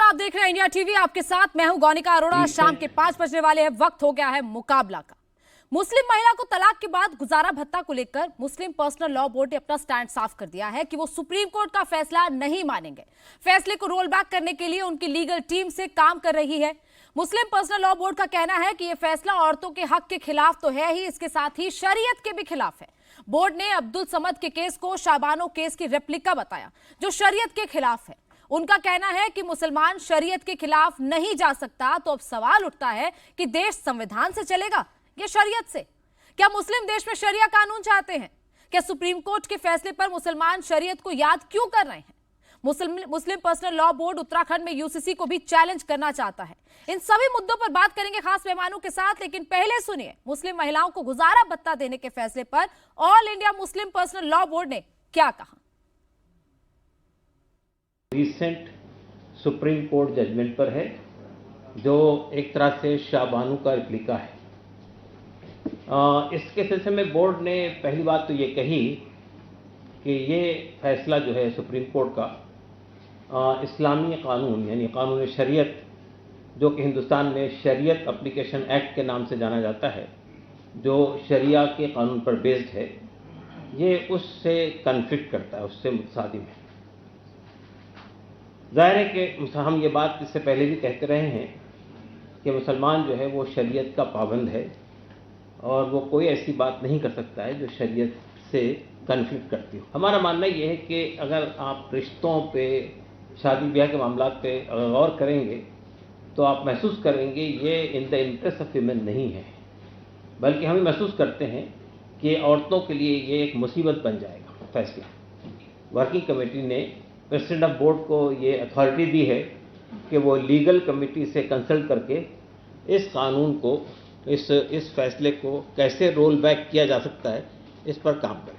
आप देख रहे हैं इंडिया टीवी। आपके साथ मैं हूं गौनिका अरोड़ा। शाम के 5 बजने वाले हैं। वक्त हो गया है मुकाबला का। मुस्लिम महिला को तलाक के बाद गुजारा भत्ता को लेकर मुस्लिम पर्सनल लॉ बोर्ड ने अपना स्टैंड साफ कर दिया है कि वो सुप्रीम कोर्ट का फैसला नहीं मानेंगे। फैसले को रोल बैक करने के लिए उनकी लीगल टीम से काम कर रही है। मुस्लिम पर्सनल लॉ बोर्ड का कहना है कि यह फैसला औरतों के हक के खिलाफ तो है ही, इसके साथ ही शरीयत के भी खिलाफ है। बोर्ड ने अब्दुल समद के केस को शाबानो केस की रेप्लिका बताया, जो शरीयत के खिलाफ है। उनका कहना है कि मुसलमान शरीयत के खिलाफ नहीं जा सकता। तो अब सवाल उठता है कि देश संविधान से चलेगा या शरीयत से? क्या मुस्लिम देश में शरिया कानून चाहते हैं? क्या सुप्रीम कोर्ट के फैसले पर मुसलमान शरीयत को याद क्यों कर रहे हैं? Muslim personal law board Uttarakhand में यूसीसी को भी चैलेंज करना चाहता है। इन सभी मुद्दों पर बात करेंगे खास मेहमानों के साथ, लेकिन पहले सुनिए मुस्लिम महिलाओं को गुजारा भत्ता देने के फैसले पर all India Muslim personal law board ने क्या कहा। रिसेंट सुप्रीम कोर्ट जजमेंट पर है, जो एक तरह से शाबानो का रिप्लिका है। इसके सिलसिले में बोर्ड ने पहली बात तो ये कही कि ये फैसला जो है सुप्रीम कोर्ट का इस्लामी कानून यानी कानून शरीयत, जो कि हिंदुस्तान में शरीयत एप्लीकेशन एक्ट के नाम से जाना जाता है, जो शरिया के कानून पर बेस्ड है, ये उससे कन्फ्लिक्ट करता है, उससे मुतसादिम है। जाहिर है कि हम ये बात इससे पहले भी कहते रहे हैं कि मुसलमान जो है वो शरीयत का पाबंद है और वो कोई ऐसी बात नहीं कर सकता है जो शरीयत से कन्फ्लिक्ट करती हो। हमारा मानना ये है कि अगर आप रिश्तों पे, शादी ब्याह के मामलों पे गौर करेंगे तो आप महसूस करेंगे ये in the interest of women नहीं है, बल्कि हम महसूस करते हैं कि औरतों के लिए ये एक मुसीबत बन जाएगा फैसला। वर्किंग कमेटी ने प्रेसिडेंट ऑफ बोर्ड को ये अथॉरिटी दी है कि वो लीगल कमेटी से कंसल्ट करके इस कानून को, इस फैसले को कैसे रोल बैक किया जा सकता है, इस पर काम करें।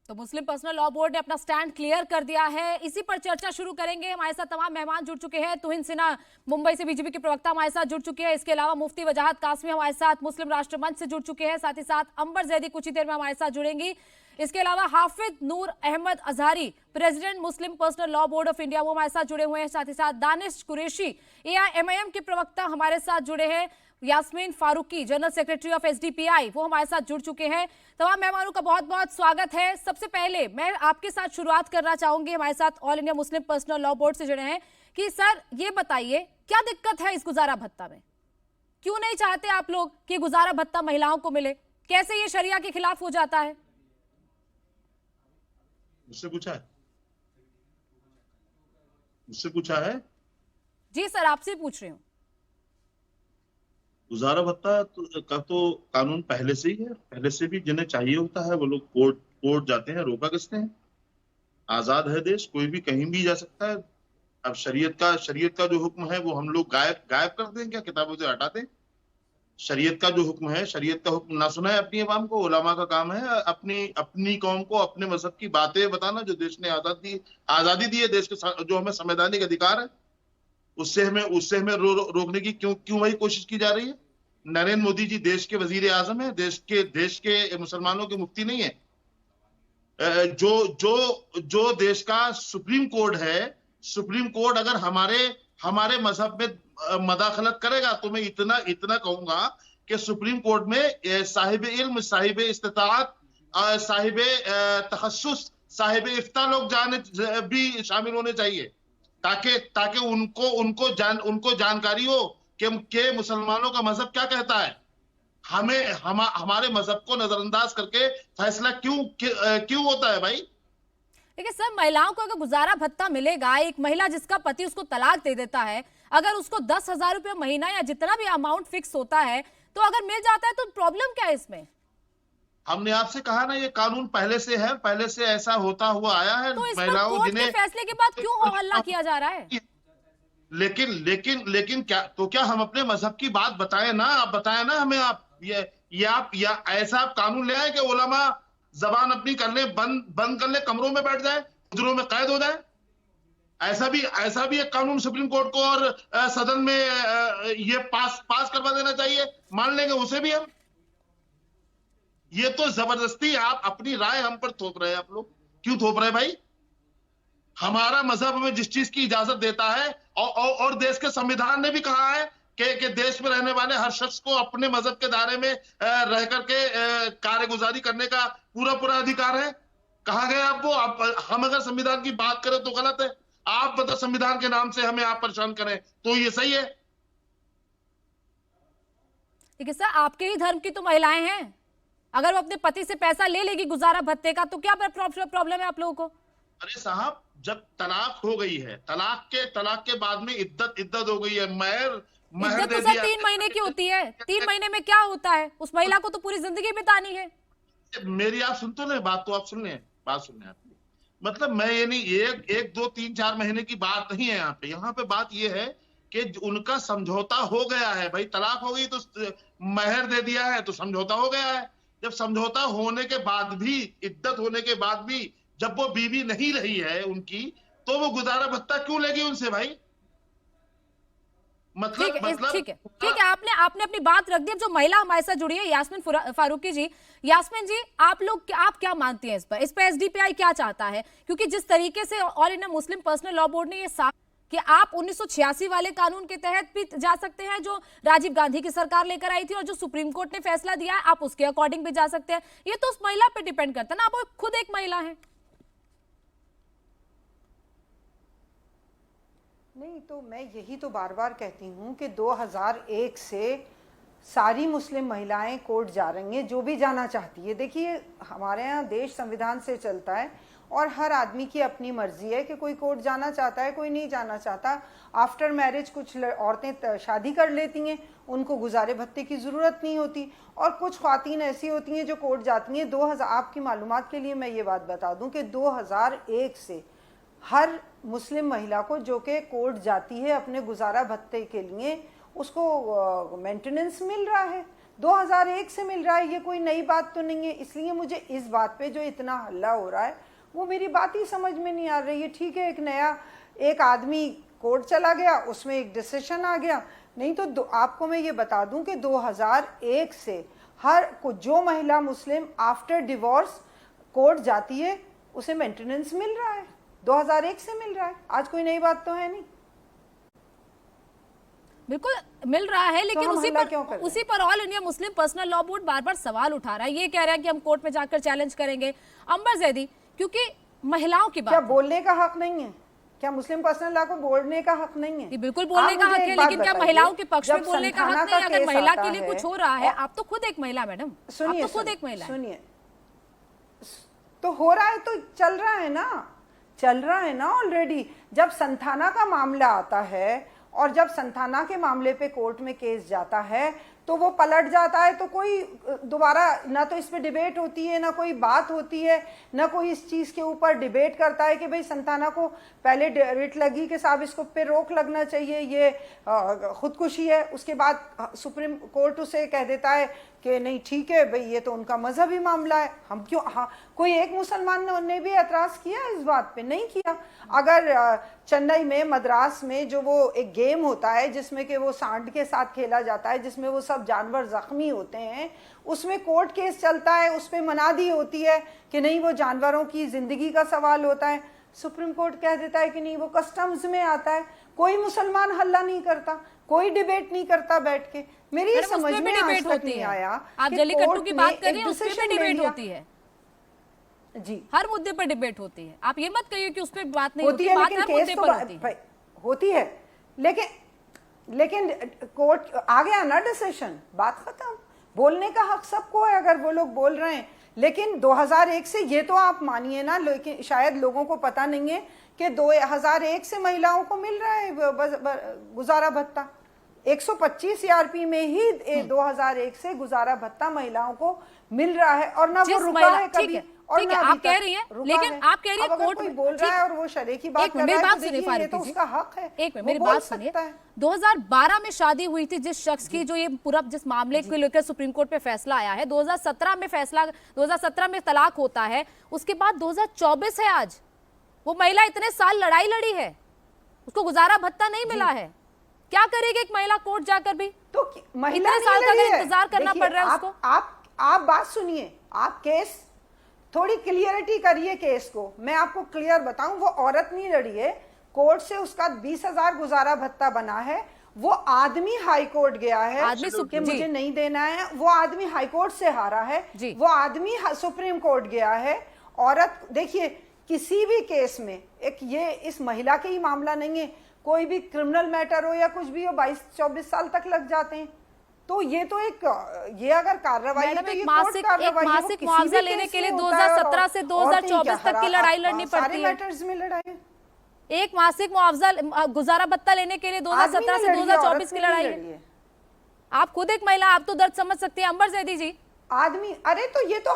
तो मुस्लिम पर्सनल लॉ बोर्ड ने अपना स्टैंड क्लियर कर दिया है। इसी पर चर्चा शुरू करेंगे। हमारे साथ तमाम मेहमान जुड़ चुके हैं। तुहिन सिन्हा मुंबई से बीजेपी के प्रवक्ता हमारे साथ जुड़ चुके हैं। इसके अलावा मुफ्ती वजाहत कासमी हमारे साथ मुस्लिम राष्ट्र मंच से जुड़ चुके हैं। साथ ही साथ अंबर जैदी कुछ ही देर में हमारे साथ जुड़ेंगी। इसके अलावा Hafiz Noor Ahmad Azhari, president Muslim personal law board of India, वो हमारे साथ जुड़े हुए हैं। साथ ही साथ दानिश कुरैशी AIMIM के प्रवक्ता हमारे साथ जुड़े हैं। Yasmeen Farooqui, general secretary of SDPI, वो हमारे साथ जुड़ चुके हैं। तमाम मेहमानों का बहुत बहुत स्वागत है। सबसे पहले मैं आपके साथ शुरुआत करना चाहूंगी, हमारे साथ all India Muslim personal law board से जुड़े हैं, कि सर ये बताइए क्या दिक्कत है इस गुजारा भत्ता में? क्यों नहीं चाहते आप लोग कि गुजारा भत्ता महिलाओं को मिले? कैसे ये शरिया के खिलाफ हो जाता है? मुझसे पूछा है? मुझसे पूछा है? जी सर, आपसे पूछ रही हूँ। गुजारा भत्ता का तो कानून पहले से ही है। पहले से भी जिन्हें चाहिए होता है वो लोग कोर्ट जाते हैं। रोका किसने है? आजाद है देश, कोई भी कहीं भी जा सकता है। अब शरीयत का जो हुक्म है वो हम लोग गायब कर दें क्या? किताबों से हटा दें? शरीयत का जो हुक्म है, शरीयत का हुक्म ना सुना है अपनी अवाम को? उलमा का काम है अपनी कौम को अपने मजहब की बातें बताना, जो देश ने आजादी दी है, देश के जो हमें संवैधानिक अधिकार है, उससे हमें रोकने की क्यों वही कोशिश की जा रही है? नरेंद्र मोदी जी देश के वजीर आजम है, देश के मुसलमानों के मुफ्ती नहीं है। जो देश का सुप्रीम कोर्ट है, सुप्रीम कोर्ट अगर हमारे मजहब में मदाखलत करेगा तो मैं इतना कहूंगा कि सुप्रीम कोर्ट में साहिब इल्म, साहिब इस्तिताअत, साहिब तखस्सुस, साहिब इफ्ता लोग भी शामिल होने चाहिए, ताकि उनको जानकारी हो कि मुसलमानों का मजहब क्या कहता है। हमारे मजहब को नजरअंदाज करके फैसला क्यों होता है भाई? देखिए सर, महिलाओं को अगर गुजारा भत्ता मिलेगा, एक महिला जिसका पति उसको तलाक दे देता है, अगर उसको 10,000 रुपये महीना या जितना भी अमाउंट फिक्स होता है, तो अगर मिल जाता है तो प्रॉब्लम क्या है इसमें? हमने आपसे कहा ना, ये कानून पहले से है, पहले से ऐसा होता हुआ आया है। तो इस पर कोर्ट के फैसले के बाद क्यों हो हल्ला किया जा रहा है? लेकिन क्या हम अपने मजहब की बात बताएं ना? आप बताएं ना हमें। आप ऐसा आप कानून ले आए कि उलमा जबान अपनी कर ले, बंद कर ले, कमरों में बैठ जाए, हुजरों में कैद हो जाए। ऐसा भी एक कानून सुप्रीम कोर्ट को और सदन में ये पास करवा देना चाहिए। मान लेंगे उसे भी हम। ये तो जबरदस्ती आप अपनी राय हम पर थोप रहे हैं। आप लोग क्यों थोप रहे हैं भाई? हमारा मजहब हमें जिस चीज की इजाजत देता है और देश के संविधान ने भी कहा है कि देश में रहने वाले हर शख्स को अपने मजहब के दायरे में रह करके कार्यगुजारी करने का पूरा अधिकार है। कहाँ गए आप वो? हम अगर संविधान की बात करें तो गलत है। आप बता संविधान के नाम से हमें आप परेशान करें तो ये सही है? ठीक है सर, आपके ही धर्म की तो महिलाएं हैं, अगर वो अपने पति से पैसा ले लेगी गुजारा भत्ते का तो क्या प्रॉब्लम है आप लोगों को? अरे साहब, जब तलाक हो गई है, तलाक के बाद में इद्दत हो गई है, महर इज्जत दे तो सर दिया। 3 महीने की होती है। 3 महीने में क्या होता है? उस महिला को तो पूरी जिंदगी बितानी है। मेरी आप सुन तो ले, बात तो आप सुन ले, बात सुन ले आपकी। मतलब मैं ये नहीं, एक 2 3 4 महीने की बात नहीं है यहाँ पे बात ये है कि उनका समझौता हो गया है। भाई तलाक हो गई तो महर दे दिया है तो समझौता हो गया है। जब समझौता होने के बाद भी, इद्दत होने के बाद भी जब वो बीवी नहीं रही है उनकी, तो वो गुजारा भत्ता क्यों लेगी उनसे भाई? ठीक है, आपने अपनी बात रख दी। अब जो महिला हमारे साथ जुड़ी है यास्मीन फारूकी जी, यास्मीन जी आप क्या मानती हैं इस पर एसडीपीआई क्या चाहता है? क्योंकि जिस तरीके से all India Muslim personal law board ने ये साफ कि आप 1986 वाले कानून के तहत भी जा सकते हैं जो राजीव गांधी की सरकार लेकर आई थी, और जो सुप्रीम कोर्ट ने फैसला दिया है आप उसके अकॉर्डिंग भी जा सकते हैं। ये तो उस महिला पे डिपेंड करता है ना, आप खुद एक महिला है। नहीं तो मैं यही तो बार बार कहती हूँ कि 2001 से सारी मुस्लिम महिलाएं कोर्ट जा रही हैं, जो भी जाना चाहती है। देखिए हमारे यहाँ देश संविधान से चलता है और हर आदमी की अपनी मर्जी है कि कोई कोर्ट जाना चाहता है, कोई नहीं जाना चाहता। आफ्टर मैरिज कुछ औरतें शादी कर लेती हैं, उनको गुजारे भत्ते की ज़रूरत नहीं होती, और कुछ ख्वातीन ऐसी होती हैं जो कोर्ट जाती हैं। 2000 आपकी मालूमात के लिए मैं ये बात बता दूं कि 2001 से हर मुस्लिम महिला को जो कि कोर्ट जाती है अपने गुजारा भत्ते के लिए, उसको मेंटेनेंस मिल रहा है। 2001 से मिल रहा है, ये कोई नई बात तो नहीं है। इसलिए मुझे इस बात पे जो इतना हल्ला हो रहा है वो मेरी बात ही समझ में नहीं आ रही है। ठीक है, एक आदमी कोर्ट चला गया, उसमें एक डिसीजन आ गया, नहीं तो आपको मैं ये बता दूं कि 2001 से जो महिला मुस्लिम आफ्टर डिवोर्स कोर्ट जाती है उसे मेंटेनेंस मिल रहा है, 2001 से मिल रहा है। आज कोई नई बात तो है नहीं, बिल्कुल मिल रहा है। लेकिन तो उसी पर all India Muslim personal law board बार बार सवाल उठा रहा है, ये कह रहा है कि हम कोर्ट में जाकर चैलेंज करेंगे। अंबर जैदी, क्योंकि महिलाओं की बात, क्या बोलने का हक नहीं है? क्या मुस्लिम पर्सनल लॉ को बोलने का हक नहीं है? बिल्कुल बोलने का हक है, लेकिन क्या महिलाओं के पक्ष में बोलने का हक नहीं है? अगर महिला के लिए कुछ हो रहा है, आप तो खुद एक महिला मैडम, आप तो खुद एक महिला। सुनिए, तो हो रहा है तो चल रहा है ना ऑलरेडी। जब संथाना का मामला आता है और जब संथाना के मामले पे कोर्ट में केस जाता है तो वो पलट जाता है, तो कोई दोबारा ना तो इस पे डिबेट होती है, ना कोई बात होती है, ना कोई इस चीज़ के ऊपर डिबेट करता है कि भाई संथाना को पहले रिट लगी कि साहब इसको पे रोक लगना चाहिए, ये खुदकुशी है। उसके बाद सुप्रीम कोर्ट उसे कह देता है कि नहीं ठीक है भाई, ये तो उनका मजहबी मामला है, हम क्यों। हाँ, कोई एक मुसलमान ने भी एतराज़ किया इस बात पे? नहीं किया। अगर चेन्नई में, मद्रास में जो वो एक गेम होता है जिसमें कि वो सांड के साथ खेला जाता है, जिसमें वो सब जानवर जख्मी होते हैं, उसमें कोर्ट केस चलता है, उस पर मनादी होती है कि नहीं वो जानवरों की जिंदगी का सवाल होता है। सुप्रीम कोर्ट कह देता है कि नहीं वो कस्टम्स में आता है। कोई मुसलमान हल्ला नहीं करता, कोई डिबेट नहीं करता बैठ के। मेरी ये समझ में आज तक नहीं आया। आप जल्लीकट्टू की बात कर रही हैं, उस पे भी डिबेट होती है जी, हर मुद्दे पर डिबेट होती है। आप ये मत कहिए कि उस पे बात नहीं होती है, लेकिन केस तो होती है, लेकिन कोर्ट आ गया ना डिसीजन, बात खत्म। बोलने का हक सबको है अगर वो लोग बोल रहे हैं। लेकिन 2001 से, ये तो आप मानिए ना, लेकिन शायद लोगों को पता नहीं है कि 2001 से महिलाओं को मिल रहा है गुजारा भत्ता। 125 सीआरपी में ही 2001 से गुजारा भत्ता महिलाओं को मिल रहा है, और ना वो रुका है कभी। और ठीक है, आप कह रही हैं, लेकिन आप कह रही हैं कोर्ट कोई बोल रहा है और वो शरीय की बात कर रहा है, तो तो उसका हक है। एक मिनट मेरी बात सुनिए। 2012 में शादी हुई थी जिस शख्स की, जो ये पूरा जिस मामले को लेकर सुप्रीम कोर्ट पे फैसला आया है, 2017 में तलाक होता है, उसके बाद 2024 है आज। वो महिला इतने साल लड़ाई लड़ी है, उसको गुजारा भत्ता नहीं मिला है। क्या करेगी एक महिला कोर्ट जाकर भी? तो महिला इतने साल का इंतजार करना पड़ रहा है उसको। आप बात सुनिए, आप केस थोड़ी क्लियरिटी करिए केस को। मैं आपको क्लियर बताऊं, वो औरत नहीं लड़ी है कोर्ट से, उसका 20,000 गुजारा भत्ता बना है। वो आदमी हाई कोर्ट गया है आदमी कि मुझे नहीं देना है, वो आदमी हाई कोर्ट से हारा है, वो आदमी सुप्रीम कोर्ट गया है। औरत, देखिए किसी भी केस में, एक ये इस महिला के ही मामला नहीं है, कोई भी क्रिमिनल मैटर हो या कुछ भी हो, 22-24 साल तक लग जाते हैं। तो ये तो एक, ये अगर कार्रवाई है तो ये कोर्ट कार्रवाई है। मासिक मुआवजा लेने के लिए 2017 से 2024 तक की लड़ाई लड़नी पड़ती है। मैटर्स में लड़ाई, एक मासिक मुआवजा गुजारा भत्ता लेने के लिए 2017 से 2024 की लड़ाई है। आप खुद एक महिला, आप तो दर्द समझ सकती हैं। अंबर जैदी जी, आदमी, अरे तो ये तो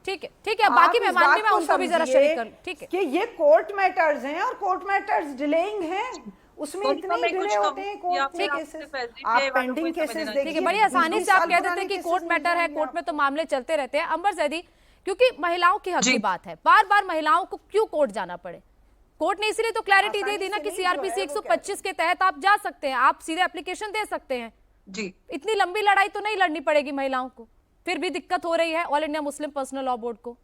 ठीक है, बाकी मेहमान भी मैं उनको भी जरा शरीक कर, ठीक है, कि ये कोर्ट मैटर्स हैं और कोर्ट मैटर्स डिलेइंग हैं, उसमें इतने डिले होते हैं कोर्ट में केसेस, आप पेंडिंग केसेस देखिए, बड़ी आसानी से आप कह देते हैं कि कोर्ट मैटर है, कोर्ट में तो मामले चलते रहते हैं। अंबर जैदी, क्योंकि महिलाओं के हक की बात है, बार बार महिलाओं को क्यों कोर्ट जाना पड़े? कोर्ट ने इसीलिए तो क्लैरिटी दे दी ना कि सीआरपीसी 125 के तहत आप जा सकते हैं, आप सीधे एप्लीकेशन दे सकते हैं जी। इतनी लंबी लड़ाई तो नहीं लड़नी पड़ेगी महिलाओं को। फिर भी दिक्कत हो रही है all India Muslim personal law board को।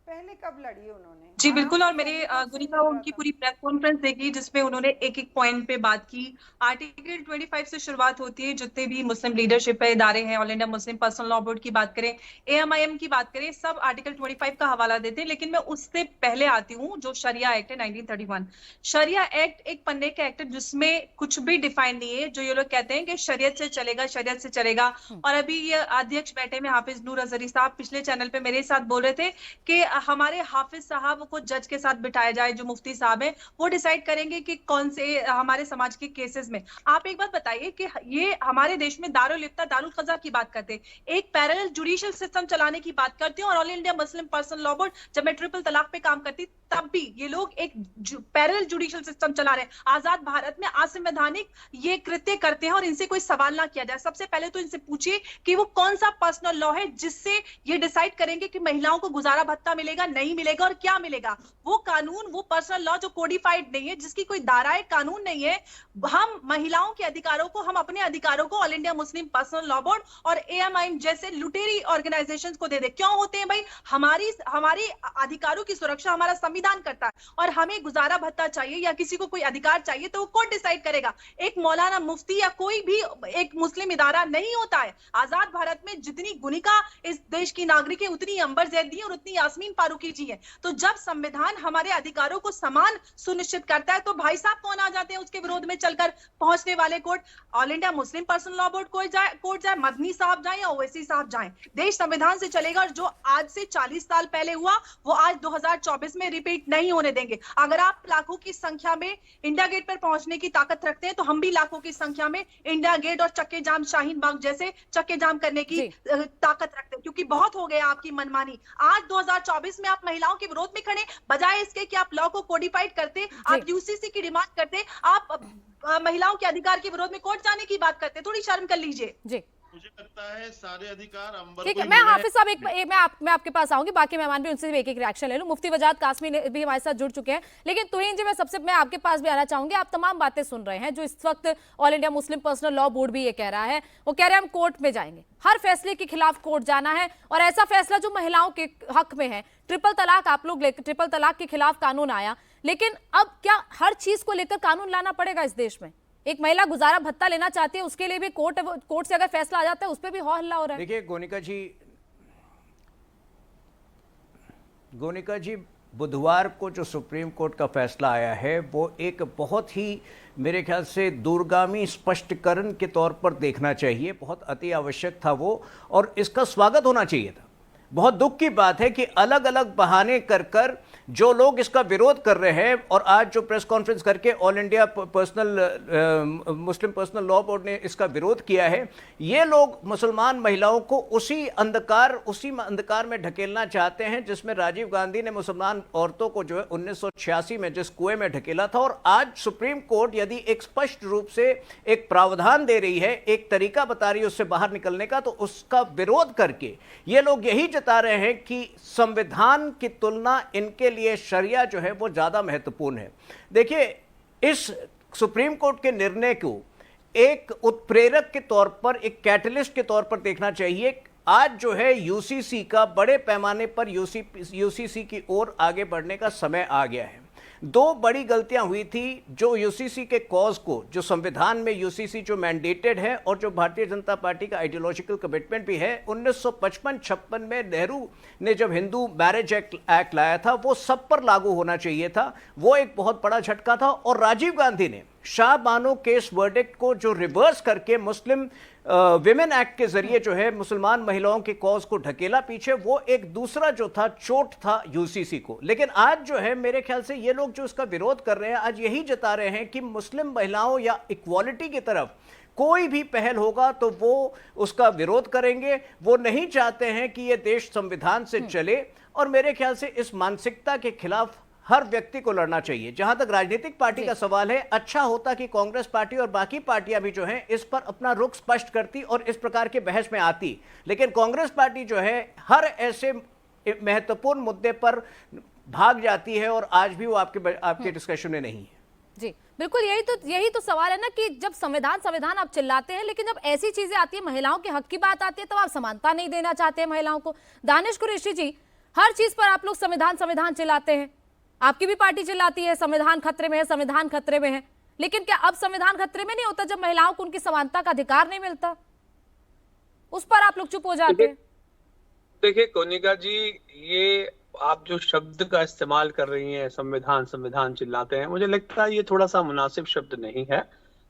पहले कब लड़ी उन्होंने? जी बिल्कुल, और मेरे गुनिका उनकी पूरी प्रेस कॉन्फ्रेंस देखी जिसमें उन्होंने एक एक पॉइंट पे बात की। आर्टिकल 25 से शुरुआत होती है, जितने भी मुस्लिम लीडरशिप है, इदारे हैं, all India Muslim personal law board की बात करें, AMIM की बात करें, सब आर्टिकल 25 का हवाला देते हैं। लेकिन मैं उससे पहले आती हूँ, जो शरिया एक्ट है 1931। शरिया एक्ट एक पन्ने का एक्ट है जिसमें कुछ भी डिफाइन नहीं है। जो ये लोग कहते हैं कि शरीयत से चलेगा, शरीयत से चलेगा, और अभी ये अध्यक्ष बैठे में हाफिज नूर अजहरी साहब पिछले चैनल पे मेरे साथ बोल रहे थे कि हमारे हाफिज साहब को जज के साथ बिठाया जाए, जो मुफ्ती साहब है, वो डिसाइड करेंगे कि कौन से हमारे समाज के केसेस में। आप एक बात बताइए कि ये हमारे देश में दारुल इफ्ता, दारुल क़ज़ा की बात करते हैं, एक पैरेलल जुडिशियल सिस्टम चलाने की बात करते हैं, और all India Muslim personal law board, जब मैं ट्रिपल तलाक पे काम करती तब भी ये लोग एक पैरेलल जुडिशियल सिस्टम चला रहे हैं। आजाद भारत में असंवैधानिक ये कृत्य करते हैं और इनसे कोई सवाल ना किया जाए। सबसे पहले तो इनसे पूछिए कि वो कौन सा पर्सनल लॉ है जिससे ये डिसाइड करेंगे कि महिलाओं को गुजारा भत्ता मिलेगा, नहीं मिलेगा और क्या मिलेगा। वो कानून, वो पर्सनल लॉ जो कोडिफाइड नहीं है, जिसकी कोई दायरा कानून नहीं है। हम महिलाओं के अधिकारों को, हम अपने अधिकारों को all India Muslim personal law board और AMIM जैसे लुटेरी ऑर्गेनाइजेशंस को दे दे। क्यों होते हैं भाई? हमारी अधिकारों की सुरक्षा हमारा संविधान करता है, और हमें गुजारा भत्ता चाहिए या किसी को कोई अधिकार चाहिए तो वो कोर्ट डिसाइड करेगा। एक मौलाना, मुफ्ती या कोई भी एक मुस्लिम इदारा नहीं होता है। आजाद भारत में जितनी गुनिका इस देश की नागरिक है, उतनी अंबर जैदी और उतनी यास्मीन फारूकी जी है। तो जब संविधान हमारे अधिकारों को समान सुनिश्चित करता है तो भाई साहब कौन आ जाते हैं उसके विरोध में चलकर पहुंचने वाले? Court. All India Muslim personal law board court जाए, मदनी साहब जाए या ओवैसी साहब जाए, देश संविधान से चलेगा। और जो आज से 40 साल पहले हुआ वो आज 2024 में रिपीट नहीं होने देंगे। अगर आप लाखों की संख्या में इंडिया गेट पर पहुंचने की ताकत रखते हैं तो हम भी लाखों की संख्या में इंडिया गेट और चक्के जाम, शाहीन बाग जैसे चक्के जाम करने की ताकत रखते हैं, क्योंकि बहुत हो गया आपकी मनमानी। आज 2024 में आप महिलाओं के विरोध में खड़े, बजाय इसके कि आप लॉ को कोडिफाइड करते, आप UCC की डिमांड करते, आप महिलाओं के अधिकार के विरोध में कोर्ट जाने की बात करते। थोड़ी शर्म कर लीजिए जी। मुझे लगता है सारे अधिकार अंबर ठीक है। मैं हाफिज साहब मैं आपके पास आऊंगी, बाकी मेहमान भी उनसे भी एक एक रिएक्शन ले लूं। मुफ्ती वजाद कासमी भी हमारे साथ जुड़ चुके हैं, लेकिन तुहीन जी मैं आपके पास भी आना चाहूंगी। आप तमाम बातें सुन रहे हैं जो इस वक्त all India Muslim personal law board भी ये कह रहा है। वो कह रहे हैं हम कोर्ट में जाएंगे, हर फैसले के खिलाफ कोर्ट जाना है, और ऐसा फैसला जो महिलाओं के हक में है। ट्रिपल तलाक आप लोग ट्रिपल तलाक के खिलाफ कानून आया, लेकिन अब क्या हर चीज को लेकर कानून लाना पड़ेगा इस देश में? एक महिला गुजारा भत्ता लेना चाहती है, उसके लिए भी कोर्ट से अगर फैसला आ जाता है उस पर भी हल्ला हो रहा है। देखिए गोनिका जी, बुधवार को जो सुप्रीम कोर्ट का फैसला आया है वो एक बहुत ही मेरे ख्याल से दूरगामी स्पष्टीकरण के तौर पर देखना चाहिए। बहुत अति आवश्यक था वो, और इसका स्वागत होना चाहिए था। बहुत दुख की बात है कि अलग अलग बहाने कर जो लोग इसका विरोध कर रहे हैं, और आज जो प्रेस कॉन्फ्रेंस करके all India Muslim personal law board ने इसका विरोध किया है, ये लोग मुसलमान महिलाओं को उसी अंधकार में ढकेलना चाहते हैं जिसमें राजीव गांधी ने मुसलमान औरतों को जो है 1986 में जिस कुएं में ढकेला था। और आज सुप्रीम कोर्ट यदि एक स्पष्ट रूप से एक प्रावधान दे रही है, एक तरीका बता रही है उससे बाहर निकलने का, तो उसका विरोध करके ये लोग यही बता रहे हैं कि संविधान की तुलना इनके लिए शरिया जो है वो ज्यादा महत्वपूर्ण है। देखिए, इस सुप्रीम कोर्ट के निर्णय को एक उत्प्रेरक के तौर पर, एक कैटलिस्ट के तौर पर देखना चाहिए। आज जो है यूसीसी का बड़े पैमाने पर यूसीसी की ओर आगे बढ़ने का समय आ गया है। दो बड़ी गलतियां हुई थी जो यूसीसी के कॉज को, जो संविधान में यूसीसी जो मैंडेटेड है और जो भारतीय जनता पार्टी का आइडियोलॉजिकल कमिटमेंट भी है, 1955-56 में नेहरू ने जब हिंदू मैरिज एक्ट लाया था वो सब पर लागू होना चाहिए था, वो एक बहुत बड़ा झटका था। और राजीव गांधी ने शाह बानो केस वर्डिक्ट को जो रिवर्स करके मुस्लिम विमेन एक्ट के जरिए जो है मुसलमान महिलाओं के कॉज को ढकेला पीछे, वो एक दूसरा जो था चोट था यूसीसी को। लेकिन आज जो है मेरे ख्याल से ये लोग जो इसका विरोध कर रहे हैं आज यही जता रहे हैं कि मुस्लिम महिलाओं या इक्वालिटी की तरफ कोई भी पहल होगा तो वो उसका विरोध करेंगे। वो नहीं चाहते हैं कि ये देश संविधान से चले, और मेरे ख्याल से इस मानसिकता के खिलाफ हर व्यक्ति को लड़ना चाहिए। जहां तक राजनीतिक पार्टी का सवाल है, अच्छा होता कि कांग्रेस पार्टी और बाकी पार्टियां भी जो हैं इस पर अपना रुख स्पष्ट करती और इस प्रकार के बहस में आती, लेकिन कांग्रेस पार्टी जो है हर ऐसे महत्वपूर्ण मुद्दे पर भाग जाती है और आज भी वो आपके डिस्कशन में नहीं है। जी बिल्कुल, यही तो सवाल है ना कि जब संविधान आप चिल्लाते हैं, लेकिन जब ऐसी चीजें आती है, महिलाओं के हक की बात आती है, तब आप समानता नहीं देना चाहते हैं महिलाओं को। दानिश कुरैशी जी, हर चीज पर आप लोग संविधान चिल्लाते हैं, आपकी भी पार्टी चिल्लाती है संविधान खतरे में है, संविधान खतरे में है, लेकिन क्या अब संविधान खतरे में नहीं होता जब महिलाओं को उनकी समानता का अधिकार नहीं मिलता? उस पर आप लोग चुप हो जाते हैं। देखिए कोनिका जी, ये आप जो शब्द का इस्तेमाल कर रही हैं, संविधान चिल्लाते हैं, मुझे लगता है ये थोड़ा सा मुनासिब शब्द नहीं है।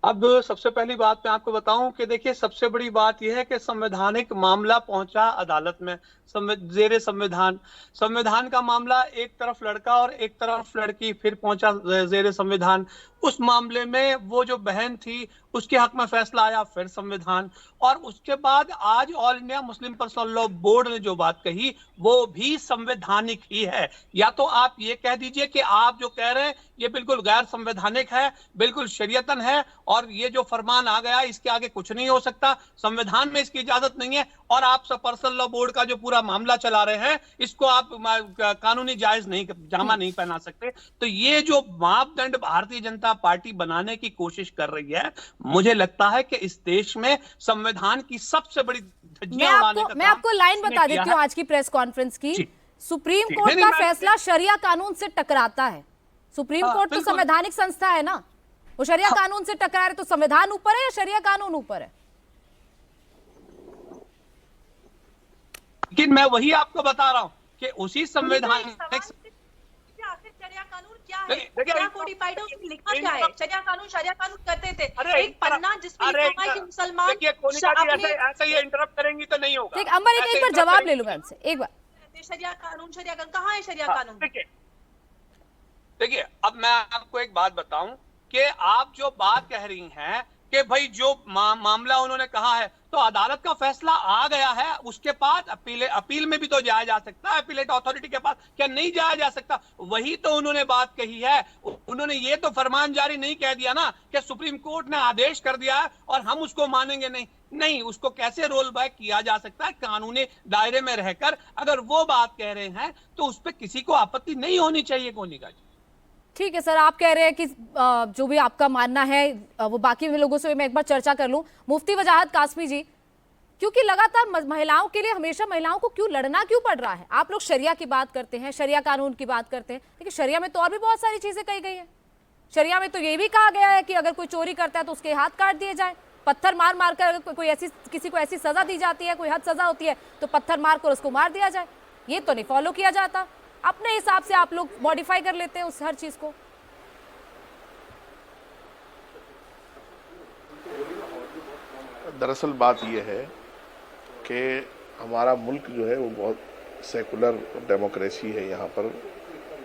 अब सबसे पहली बात मैं आपको बताऊं कि देखिए सबसे बड़ी बात यह है कि संवैधानिक मामला पहुंचा अदालत में, जेरे संविधान का मामला एक तरफ लड़का और एक तरफ लड़की, फिर पहुंचा जेरे संविधान। उस मामले में वो जो बहन थी उसके हक में फैसला आया, फिर संविधान, और उसके बाद आज all India Muslim personal law board ने जो बात कही वो भी संवैधानिक ही है। या तो आप ये कह दीजिए कि आप जो कह रहे हैं ये बिल्कुल गैर संवैधानिक है, बिल्कुल शरीयतन है, और ये जो फरमान आ गया इसके आगे कुछ नहीं हो सकता, संविधान में इसकी इजाजत नहीं है, और आप पर्सनल लॉ बोर्ड का जो पूरा मामला चला रहे हैं इसको आप कानूनी जायज नहीं, जामा नहीं पहना सकते। तो ये जो मापदंड भारतीय जनता पार्टी बनाने की कोशिश कर रही है, मुझे लगता है कि इस देश में संविधान की सबसे बड़ी धज्जियां उड़ाने का काम मैं आपको लाइन बता देती हूँ आज की प्रेस कॉन्फ्रेंस की। सुप्रीम कोर्ट का फैसला शरिया कानून से टकराता है। सुप्रीम कोर्ट तो संवैधानिक संस्था है ना, वो शरिया कानून से टकरा रहे, तो संविधान ऊपर है या शरिया कानून ऊपर है? लेकिन मैं वही आपको बता रहा हूं कि उसी संवैधान शरिया कानून क्या है, क्या कोडिफाइड है, उसमें लिखा क्या है? शरिया कानून करते थे, एक पन्ना जिसमें लिखा है कि मुसलमान ऐसे ही इंटरप्ट करेंगी तो नहीं होगा। अंबर एक बार जवाब ले लो मैम से, एक बार। शरिया कानून कहाँ है? शरिया कानून देखिए अब मैं आपको एक बात बताऊं कि आप जो बात कह रही हैं कि भाई जो मामला उन्होंने कहा है तो अदालत का फैसला आ गया है, उसके बाद अपील में भी तो जाया जा सकता है, अपीलेट अथॉरिटी के पास क्या नहीं जाया जा सकता? वही तो उन्होंने बात कही है। उन्होंने ये तो फरमान जारी नहीं कह दिया ना कि सुप्रीम कोर्ट ने आदेश कर दिया है और हम उसको मानेंगे नहीं, उसको कैसे रोल बैक किया जा सकता है? कानूनी दायरे में रहकर अगर वो बात कह रहे हैं तो उस पर किसी को आपत्ति नहीं होनी चाहिए। कोनिका जी ठीक है सर, आप कह रहे हैं कि जो भी आपका मानना है वो बाकी लोगों से मैं एक बार चर्चा कर लूं। मुफ्ती वजाहत कासमी जी, क्योंकि लगातार महिलाओं के लिए हमेशा महिलाओं को क्यों लड़ना क्यों पड़ रहा है? आप लोग शरिया की बात करते हैं, शरिया कानून की बात करते हैं, लेकिन शरिया में तो और भी बहुत सारी चीजें कही गई है। शरिया में तो ये भी कहा गया है कि अगर कोई चोरी करता है तो उसके हाथ काट दिए जाए, पत्थर मार मार कर किसी को ऐसी सजा दी जाती है, कोई हद सजा होती है तो पत्थर मार कर उसको मार दिया जाए। ये तो नहीं फॉलो किया जाता। अपने हिसाब से आप लोग मॉडिफाई कर लेते हैं उस हर चीज को। दरअसल बात यह है कि हमारा मुल्क जो है वो बहुत सेकुलर डेमोक्रेसी है। यहाँ पर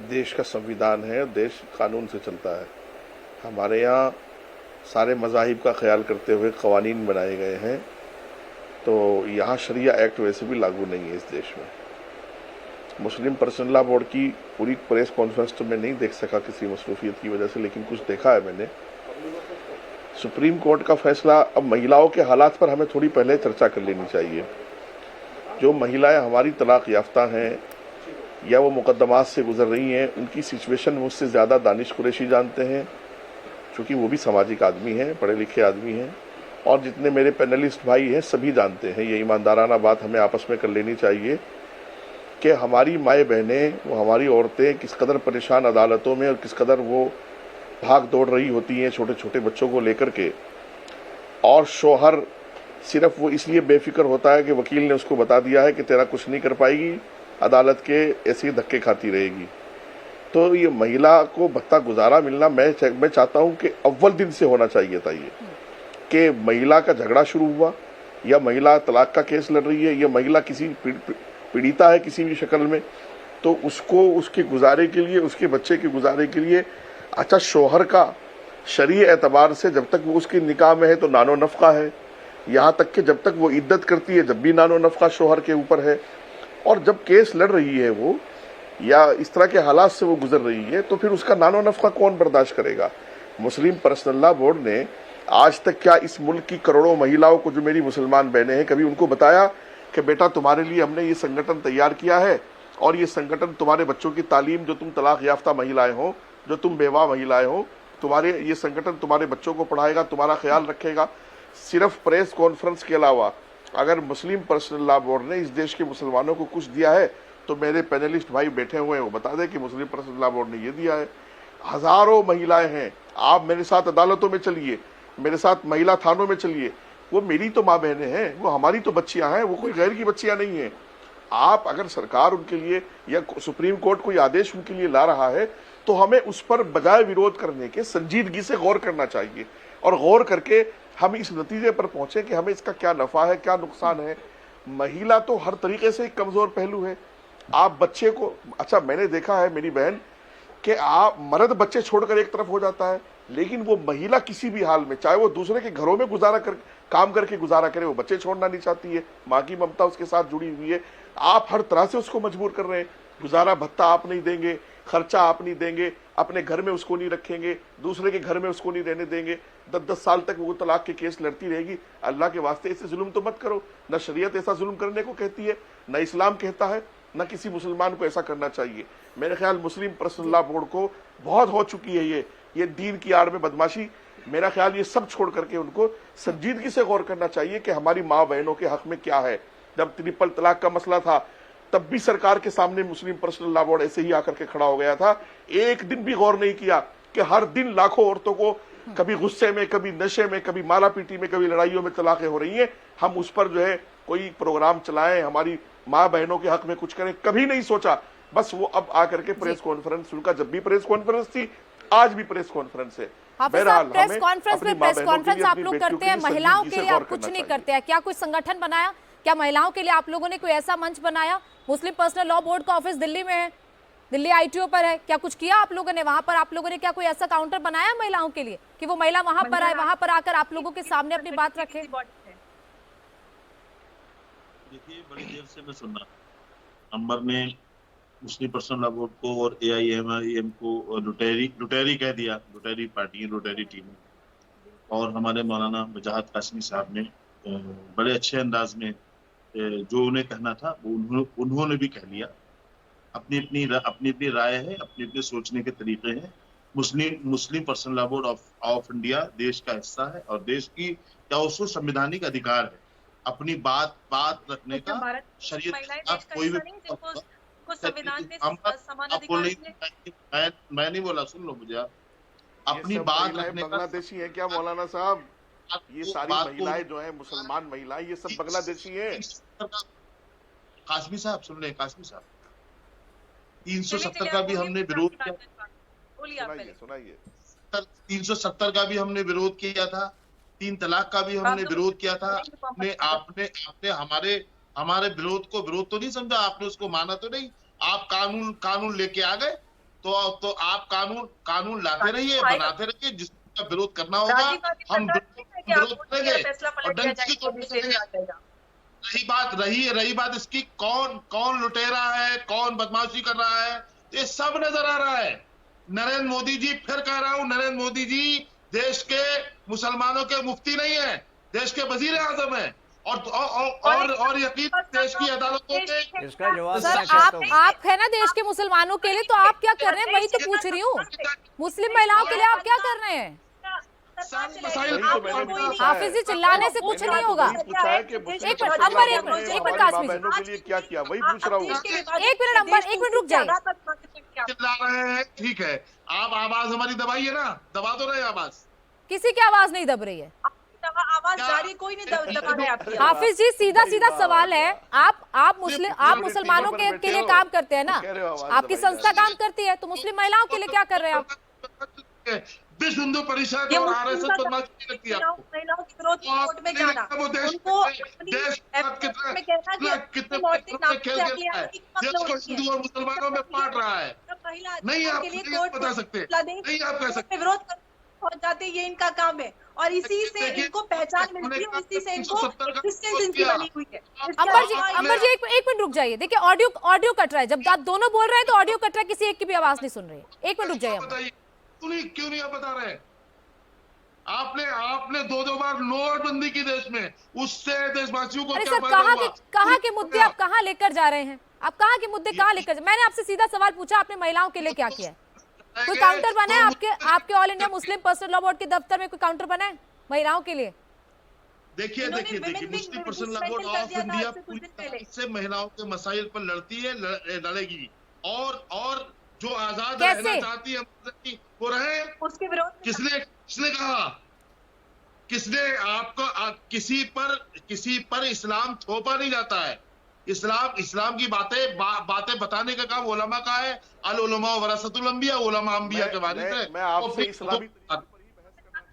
देश का संविधान है, देश कानून से चलता है। हमारे यहाँ सारे मज़ाहिब का ख्याल करते हुए कवानीन बनाए गए हैं, तो यहाँ शरिया एक्ट वैसे भी लागू नहीं है इस देश में। मुस्लिम पर्सनल लॉ बोर्ड की पूरी प्रेस कॉन्फ्रेंस तो मैं नहीं देख सका किसी मसरूफियत की वजह से, लेकिन कुछ देखा है मैंने। सुप्रीम कोर्ट का फैसला, अब महिलाओं के हालात पर हमें थोड़ी पहले चर्चा कर लेनी चाहिए। जो महिलाएं हमारी तलाक याफ्ता हैं या वो मुकदमात से गुजर रही हैं, उनकी सिचुएशन मुझसे ज़्यादा दानिश कुरैशी जानते हैं, क्योंकि वो भी सामाजिक आदमी हैं, पढ़े लिखे आदमी हैं। और जितने मेरे पैनलिस्ट भाई हैं सभी जानते हैं, ये ईमानदाराना बात हमें आपस में कर लेनी चाहिए कि हमारी माएँ बहनें, वो हमारी औरतें किस कदर परेशान अदालतों में और किस कदर वो भाग दौड़ रही होती हैं छोटे छोटे बच्चों को लेकर के। और शौहर सिर्फ वो इसलिए बेफिक्र होता है कि वकील ने उसको बता दिया है कि तेरा कुछ नहीं कर पाएगी, अदालत के ऐसे ही धक्के खाती रहेगी। तो ये महिला को भत्ता गुजारा मिलना मैं चाहता हूँ कि अव्वल दिन से होना चाहिए था ये, कि महिला का झगड़ा शुरू हुआ या महिला तलाक का केस लड़ रही है या महिला किसी पीड़िता है किसी भी शक्ल में, तो उसको उसके गुजारे के लिए, उसके बच्चे के गुजारे के लिए अच्छा शौहर का शरीय एतबार से जब तक वो उसके निकाह में है तो नानो नफका है, यहाँ तक कि जब तक वो इद्दत करती है जब भी नानो नफका शौहर के ऊपर है। और जब केस लड़ रही है वो या इस तरह के हालात से वो गुजर रही है तो फिर उसका नानो नफका कौन बर्दाश्त करेगा। मुस्लिम पर्सनल लॉ बोर्ड ने आज तक क्या इस मुल्क की करोड़ों महिलाओं को, जो मेरी मुसलमान बहनें हैं, कभी उनको बताया कि बेटा तुम्हारे लिए हमने ये संगठन तैयार किया है और ये संगठन तुम्हारे बच्चों की तालीम, जो तुम तलाक याफ्ता महिलाएं हो, जो तुम बेवा महिलाएं हो, तुम्हारे ये संगठन तुम्हारे बच्चों को पढ़ाएगा, तुम्हारा ख्याल रखेगा। सिर्फ प्रेस कॉन्फ्रेंस के अलावा अगर मुस्लिम पर्सनल लॉ बोर्ड ने इस देश के मुसलमानों को कुछ दिया है तो मेरे पैनलिस्ट भाई बैठे हुए हैं वो बता दें कि मुस्लिम पर्सनल लॉ बोर्ड ने ये दिया है। हजारों महिलाएं हैं, आप मेरे साथ अदालतों में चलिए, मेरे साथ महिला थानों में चलिए, वो मेरी तो माँ बहनें हैं, वो हमारी तो बच्चियां हैं, वो कोई गैर की बच्चियां नहीं हैं। आप अगर सरकार उनके लिए या सुप्रीम कोर्ट कोई आदेश उनके लिए ला रहा है तो हमें उस पर बजाय विरोध करने के संजीदगी से गौर करना चाहिए और गौर करके हम इस नतीजे पर पहुंचे कि हमें इसका क्या नफा है, क्या नुकसान है। महिला तो हर तरीके से एक कमजोर पहलू है। आप बच्चे को, अच्छा मैंने देखा है मेरी बहन कि आप मर्द बच्चे छोड़कर एक तरफ हो जाता है, लेकिन वो महिला किसी भी हाल में, चाहे वो दूसरे के घरों में काम करके गुजारा करे, वो बच्चे छोड़ना नहीं चाहती है। माँ की ममता उसके साथ जुड़ी हुई है। आप हर तरह से उसको मजबूर कर रहे हैं। गुजारा भत्ता आप नहीं देंगे, खर्चा आप नहीं देंगे, अपने घर में उसको नहीं रखेंगे, दूसरे के घर में उसको नहीं रहने देंगे, 10-10 साल तक वो तलाक के केस लड़ती रहेगी। अल्लाह के वास्ते ऐसे जुल्म तो मत करो। न शरीयत ऐसा जुल्म करने को कहती है, न इस्लाम कहता है, न किसी मुसलमान को ऐसा करना चाहिए। मेरे ख्याल मुस्लिम पर्सनल लॉ बोर्ड को बहुत हो चुकी है ये दीन की आड़ में बदमाशी। मेरा ख्याल ये सब छोड़ करके उनको संजीदगी से गौर करना चाहिए कि हमारी माँ बहनों के हक में क्या है। जब ट्रिपल तलाक का मसला था तब भी सरकार के सामने मुस्लिम पर्सनल लॉ बोर्ड ऐसे ही आकर के खड़ा हो गया था। एक दिन भी गौर नहीं किया कि हर दिन लाखों औरतों को कभी गुस्से में, कभी नशे में, कभी मारा पीटी में, कभी लड़ाइयों में तलाकें हो रही हैं। हम उस पर जो है कोई प्रोग्राम चलाएं, हमारी माँ बहनों के हक में कुछ करें, कभी नहीं सोचा। बस वो अब आकर के प्रेस कॉन्फ्रेंस, उनका जब भी प्रेस कॉन्फ्रेंस थी, आज भी प्रेस कॉन्फ्रेंस है। प्रेस कॉन्फ्रेंस आप लोग करते हैं, महिलाओं के लिए आप कुछ नहीं करते हैं क्या? कोई संगठन बनाया क्या महिलाओं के लिए? आप लोगों ने कोई ऐसा मंच बनाया? मुस्लिम पर्सनल लॉ बोर्ड का ऑफिस दिल्ली में है, दिल्ली ITO पर है, क्या कुछ किया आप लोगों ने वहां पर? आप लोगों ने क्या कोई ऐसा काउंटर बनाया महिलाओं के लिए कि वो महिला वहां पर आए, वहां पर आकर आप लोगों के सामने अपनी बात रखे? देखिए, बड़ी देर से मैं सुन रहा हूं, अंबर ने मुस्लिम पर्सनल लॉ बोर्ड को और AIMIM को लुटेरी कह दिया, लुटेरी पार्टी, लुटेरी टीम। और हमारे मौलाना वजाहत कासमी साहब ने बड़े अच्छे अंदाज में जो उन्हें कहना था वो उन्होंने भी कह लिया। अपनी अपनी राय है, अपने अपने सोचने के तरीके हैं। Muslim personal law board of India देश का हिस्सा है और देश की क्या उसको संवैधानिक अधिकार है अपनी बात रखने का। शरीयत कोई भी मैं नहीं बोला, सुन लो मुझे आप। अपनी बात रखने का बांग्लादेशी है क्या मौलाना साहब? ये सारी महिलाएं जो है मुसलमान महिलाएं, ये सब बांग्लादेशी हैं। कासमी साहब सुन रहे, कासमी साहब 370 का भी हमने विरोध किया, सुनाइए 370 का भी हमने विरोध किया था, 3 तलाक का भी हमने विरोध किया था। आपने हमारे विरोध को विरोध तो नहीं समझा, आपने उसको माना तो नहीं। आप कानून लेके आ गए तो आप कानून लाते रहिए, बनाते रहिए। जिसका विरोध करना होगा हम विरोध करेंगे और डंकी को करेंगे। रही बात इसकी कौन लुटेरा है, कौन बदमाशी कर रहा है, ये सब नजर आ रहा है। नरेंद्र मोदी जी, फिर कह रहा हूं, नरेंद्र मोदी जी देश के मुसलमानों के मुफ्ती नहीं है, देश के वजीर आजम है। और यकीन देश की अदालतों में इसका जवाब सर आप है ना देश के मुसलमानों के लिए, तो आप क्या कर रहे हैं? वही तो पूछ रही हूँ। मुस्लिम महिलाओं के लिए आप क्या कर रहे हैं? सारे मसाइल वही तो मैंने भी पूछा है। हाफिज जी, चिल्लाने से कुछ नहीं होगा। वही पूछा है कि मुस्लिम एक मिनट, पर्सनल अंबर, लॉ एक बोर्ड ने मिनट, हमारी कासमी माँ जी। बहनों के लिए क्या किया, वही पूछ रहा हूँ। एक मिनट अंबर, एक मिनट रुक जाइए। चिल्ला रहे हैं, ठीक है, आप आवाज हमारी दबाइए ना, दबा तो रहे आवाज। किसी की आवाज नहीं दब रही है। आवाज जारी, कोई नहीं दबा रहे आपकी। हाफिज जी, सीधा सीधा वाह, सवाल है, आप सिक्योरिटी मुसलमानों पर के बैठे लिए हो, काम करते हैं ना, तो कह रहे हो आवाज आपकी दबाई जा संस्था रही है। काम करती है, तो मुस्लिम महिलाओं के लिए क्या कर रहे हैं आप? विश्व हिंदू परिषद ये और मुस्लिम आरएसएस का बदमाश नहीं लगती है आपको। महिलाओं के विरोध में कोर्ट में जाना, उनको अपनी एफएम में कहना कि कितने औरतें नाम खेल से खेल अपनी रहा है, आने की मतलब देश को होती है। हिंदू और मुसलमानों में बांट रहा है। महिला नहीं आप के लिए नहीं कोर्ट बता सकते, नहीं आप कह सकते। विरोध पहुंच जाते, ये इनका काम है, और इसी से देखिए, इनको पहचान मिलती है, और इसी से इनको 370 का एक्जिस्टेंस इनकी किया। बनी हुई है। अंबर जी एक मिनट रुक जाइए। देखिए ऑडियो कट रहा है, जब आप दोनों बोल रहे हैं तो ऑडियो कट रहा है, किसी एक की भी आवाज नहीं सुन रही है। एक मिनट रुक जाइए अंबर। बताइए क्यों नहीं आप बता रहे? आपने दो बार नोटबंदी की देश में, उससे देशवासियों को अरे क्या सर, फायदा हुआ? कहाँ के मुद्दे आप कहाँ लेकर जा रहे हैं? आप कहाँ के मुद्दे कहाँ लेकर? मैंने आपसे सीधा सवाल पूछा, आपने महिलाओं के लिए क्या किया है? कोई काउंटर बना है आपके all India Muslim personal law board के दफ्तर में? कोई काउंटर बना है महिलाओं के लिए? देखिए Muslim personal law board of India पूरी तरह से महिलाओं के मसाइल पर लड़ती है, लड़ेगी, और जो आजाद रहना चाहती है वो रहे। उसके विरोध किसने कहा? किसने आपको किसी पर इस्लाम थोपा नहीं जाता है। इस्लाम की बातें बताने का काम उलमा का है। अल उलमा वरसतुल अंबिया, उलमा अंबिया के बारे में मैं आपसे इस्लामी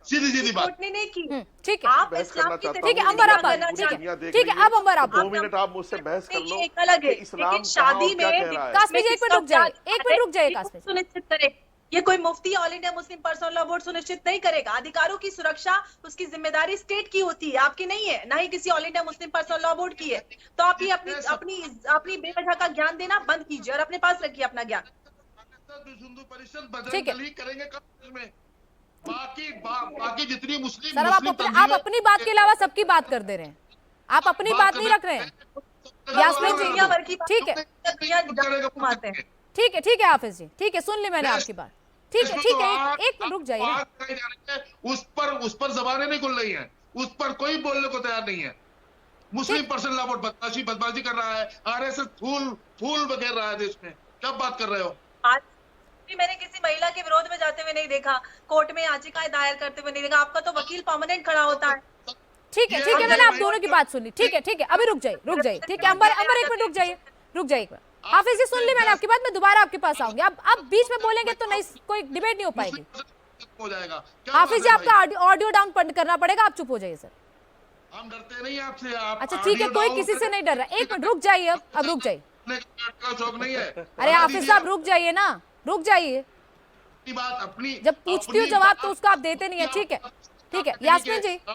सीधी बात ने की। ठीक है, आप बहस इस्लाम करना की चाहता ठीक है हूँ। अंबर, आप दुनिया देख ठीक है, रही अब अंबर आप 2 मिनट आप मुझसे बहस कर लो ये एक अलग है, कि इस्लाम लेकिन शादी कहाँ और क्या में कह रहा है। कासमी जी, एक मिनट रुक जाइए, एक मिनट रुक जाइए कासमी जी। सुनिश्चित करे, ये कोई मुफ्ती all India Muslim personal law board सुनिश्चित नहीं करेगा। अधिकारों की सुरक्षा उसकी जिम्मेदारी स्टेट की होती है, आपकी नहीं है, ना ही किसी all India Muslim personal law board की है। तो आप ये अपनी बेवजह का ज्ञान देना बंद कीजिए और अपने पास रखिए अपना ज्ञान। हिंदू परिषद ठीक है। बजरंग दल ही करेंगे कब में, बाकी जितनी मुस्लिम सर, आप अपनी बात के अलावा सबकी बात कर दे रहे हैं, आप अपनी बात नहीं रख रहे हैं। यास्मीन जी, ठीक है ठीक है हाफिज जी, ठीक है, सुन ली मैंने आपकी बात। ठीक है एक मिनट रुक जाइए ना। उस पर जबानें नहीं खुल रही हैं, उस पर कोई बोलने को तैयार नहीं है। मुस्लिम पर्सनल लॉ बोर्ड बदमाशी कर रहा है, आरएसएस फूल बखेर रहा है देश में। क्या बात कर रहे हो? आज भी मैंने किसी महिला के विरोध में जाते हुए नहीं देखा, कोर्ट में याचिकाएं दायर करते हुए नहीं देखा। आपका तो वकील परमानेंट खड़ा होता है। ठीक है, मैंने आप दोनों की बात सुन ली। ठीक है, अभी रुक जाइए। ठीक है अंबर, एक मिनट रुक जाइए एक बार। हाफिज जी, सुन ली मैंने आपकी बात, मैं दोबारा आपके पास आऊंगी। अब बीच में बोलेंगे तो नहीं, कोई डिबेट नहीं हो पाएगी। हो जाएगा। हाफिज जी, आपका ऑडियो डाउन करना पड़ेगा, आप चुप हो जाइए सर। हम डरते नहीं आपसे। अच्छा ठीक है, कोई किसी से नहीं डर रहा। एक मिनट रुक जाइए, अब रुक जाइए। शौक नहीं है। अरे हाफिज साहब रुक जाइए ना, रुक जाइए। जब पूछती हूँ जवाब तो उसका आप देते नहीं है। ठीक है यास्मीन जी, आप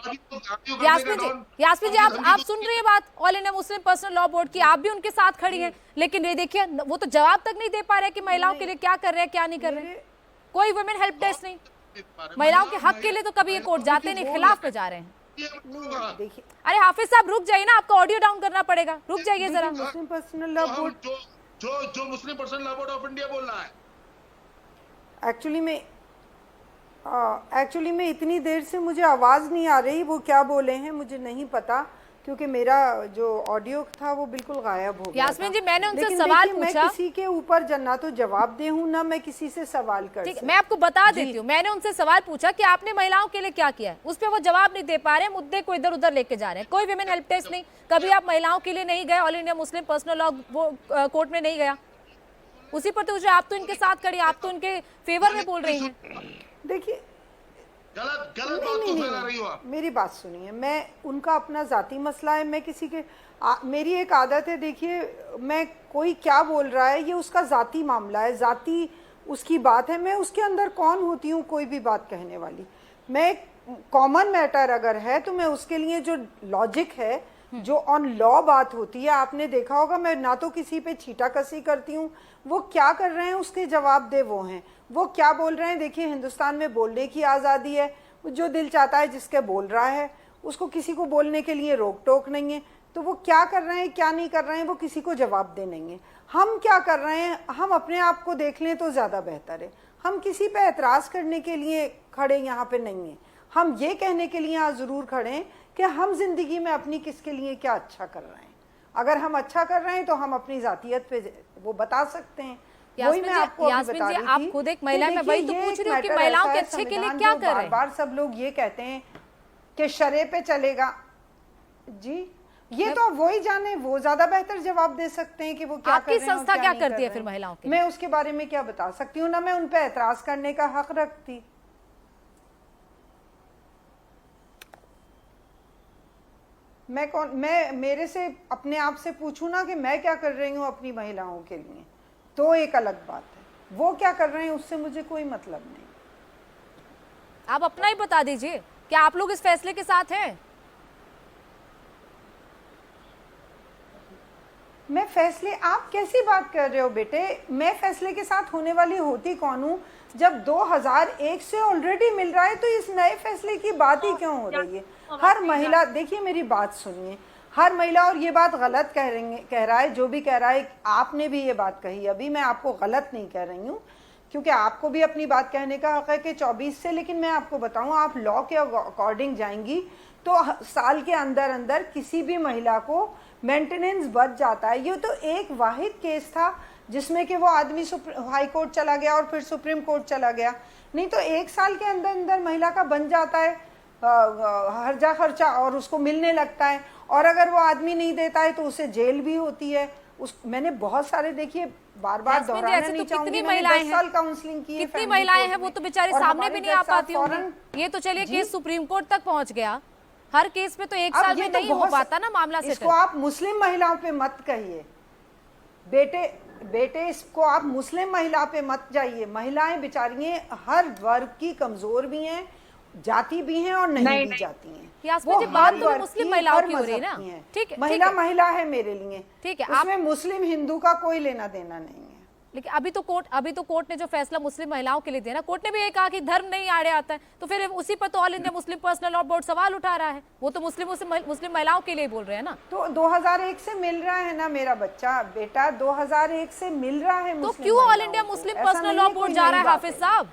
सुन रही है बात all India Muslim personal law board की, आप भी उनके साथ खड़ी हैं, लेकिन ये देखिए वो तो जवाब तक नहीं दे पा रहे कि महिलाओं के लिए क्या कर रहे हैं, क्या नहीं कर रहे हैं। कोई वुमेन हेल्प डेस्क नहीं, महिलाओं के हक के लिए तो कभी ये कोर्ट जाते नहीं, खिलाफ में जा रहे हैं। देखिए, अरे हाफिज साहब रुक जाइए ना, आपका ऑडियो डाउन करना पड़ेगा, रुक जाइए जरा। मुस्लिम पर्सनल लॉ बोर्ड जो Muslim personal law board of India बोल रहा है, एक्चुअली में इतनी देर से मुझे आवाज़ नहीं आ रही, वो क्या बोले हैं मुझे नहीं पता, क्योंकि मेरा जो ऑडियो था वो बिल्कुल गायब हो गया। यास्मीन जी, मैंने उनसे लेकिन सवाल देखिए, पूछा, मैं किसी के ऊपर ना तो जवाब दे हूँ, ना मैं किसी से सवाल कर सकती। मैं आपको बता देती हूँ, मैंने उनसे सवाल पूछा कि आपने महिलाओं के लिए क्या किया है, उस पर वो जवाब नहीं दे पा रहे हैं, मुद्दे को इधर उधर लेके जा रहे हैं। कोई विमेन हेल्प डेस्क नहीं, कभी आप महिलाओं के लिए नहीं गए, all India Muslim personal law court में नहीं गया, उसी पर तो आप तो इनके साथ खड़ी, आप तो इनके फेवर में बोल रही हैं। देखिए गलत बात को फैला रही हो आप। मेरी बात सुनिए, मैं उनका अपना जाती मसला है, मैं किसी के मेरी एक आदत है, देखिए मैं कोई क्या बोल रहा है ये उसका जाती मामला है, जाती उसकी बात है, मैं उसके अंदर कौन होती हूँ कोई भी बात कहने वाली। मैं कॉमन मैटर अगर है तो मैं उसके लिए जो लॉजिक है, जो ऑन लॉ बात होती है, आपने देखा होगा मैं ना तो किसी पे छीटाकसी करती हूँ, वो क्या कर रहे हैं उसके जवाब दे वो हैं, वो क्या बोल रहे हैं। देखिए हिंदुस्तान में बोलने की आज़ादी है, जो दिल चाहता है जिसके बोल रहा है, उसको किसी को बोलने के लिए रोक टोक नहीं है। तो वो क्या कर रहे हैं क्या नहीं कर रहे हैं वो किसी को जवाब दे नहीं है। हम क्या कर रहे हैं, हम अपने आप को देख लें तो ज़्यादा बेहतर है। हम किसी पे एतराज़ करने के लिए खड़े यहाँ पे नहीं हैं, हम ये कहने के लिए आज जरूर खड़े हैं कि हम जिंदगी में अपनी किसके लिए क्या अच्छा कर रहे हैं। अगर हम अच्छा कर रहे हैं तो हम अपनी जातियत पे वो बता सकते हैं। वही मैं आपको अभी बता रही थी। आप खुद एक महिला, मैं वही तो पूछ रही हूँ कि महिलाओं के अच्छे के लिए क्या कर रहे हैं। बार सब लोग ये कहते हैं कि शरे पे चलेगा जी, ये तो वही जाने, वो ज्यादा बेहतर जवाब दे सकते हैं कि वो क्या कर रहे हैं। आपकी संस्था क्या करती है फिर महिलाओं के लिए? मैं उसके बारे में क्या बता सकती हूँ ना, मैं उन पे एतराज करने का हक रखती। मैं मेरे से अपने आप से पूछूं ना कि मैं क्या कर रही हूँ अपनी महिलाओं के लिए, तो एक अलग बात है। वो क्या कर रहे हैं उससे मुझे कोई मतलब नहीं। आप अपना ही बता दीजिए, क्या आप लोग इस फैसले के साथ हैं? मैं फैसले, आप कैसी बात कर रहे हो बेटे? मैं फैसले के साथ होने वाली होती कौन हूँ? जब 2001 से ऑलरेडी मिल रहा है तो इस नए फैसले की बात ही क्यों हो रही है? हर महिला, देखिए मेरी बात सुनिए, हर महिला, और ये बात गलत कह रहा है जो भी कह रहा है, आपने भी ये बात कही अभी, मैं आपको गलत नहीं कह रही हूँ क्योंकि आपको भी अपनी बात कहने का हक है कि 24 से, लेकिन मैं आपको बताऊँ, आप लॉ के अकॉर्डिंग जाएंगी तो साल के अंदर अंदर किसी भी महिला को मेंटेनेंस बच जाता है। ये तो एक वाहिद केस था जिसमें कि वो आदमी हाई कोर्ट चला गया और फिर सुप्रीम कोर्ट चला गया, नहीं तो 1 साल के अंदर अंदर महिला का बन जाता है हर्जा खर्चा और उसको मिलने लगता है, और अगर वो आदमी नहीं देता है तो उसे जेल भी होती है। मैंने बहुत सारे, देखिए बार बार दोहराना नहीं चाहूंगी, मैंने 10 साल काउंसलिंग की है। कितनी महिलाएं हैं वो तो बेचारी सामने भी नहीं आ पाती होंगी। ये तो चलिए केस सुप्रीम कोर्ट तक पहुंच गया, हर केस में तो 1 साल में नहीं हो पाता ना मामला सेटल। इसको आप मुस्लिम महिलाओं पे मत कहिए बेटे, इसको आप मुस्लिम महिला पे मत जाइए। महिलाएं बेचारियां हर वर्ग की कमजोर भी हैं, जाति भी हैं और नहीं भी जाती हैं। वो बात तो मुस्लिम महिलाओं की हो रही है ना, ठीक है, महिला है मेरे लिए, ठीक है, उसमें मुस्लिम हिंदू का कोई लेना देना नहीं है। लेकिन अभी तो कोर्ट ने जो फैसला मुस्लिम महिलाओं के लिए दिया ना, कोर्ट ने भी ये कहा कि धर्म नहीं आड़े आता है, तो फिर उसी पर तो all India Muslim personal law board सवाल उठा रहा है। वो तो मुस्लिम महिलाओं के लिए बोल रहे हैं ना। तो 2001 से मिल रहा है ना मेरा बेटा 2001 से मिल रहा है। तो क्यों all India Muslim personal law board जा रहा है हाफिज साहब?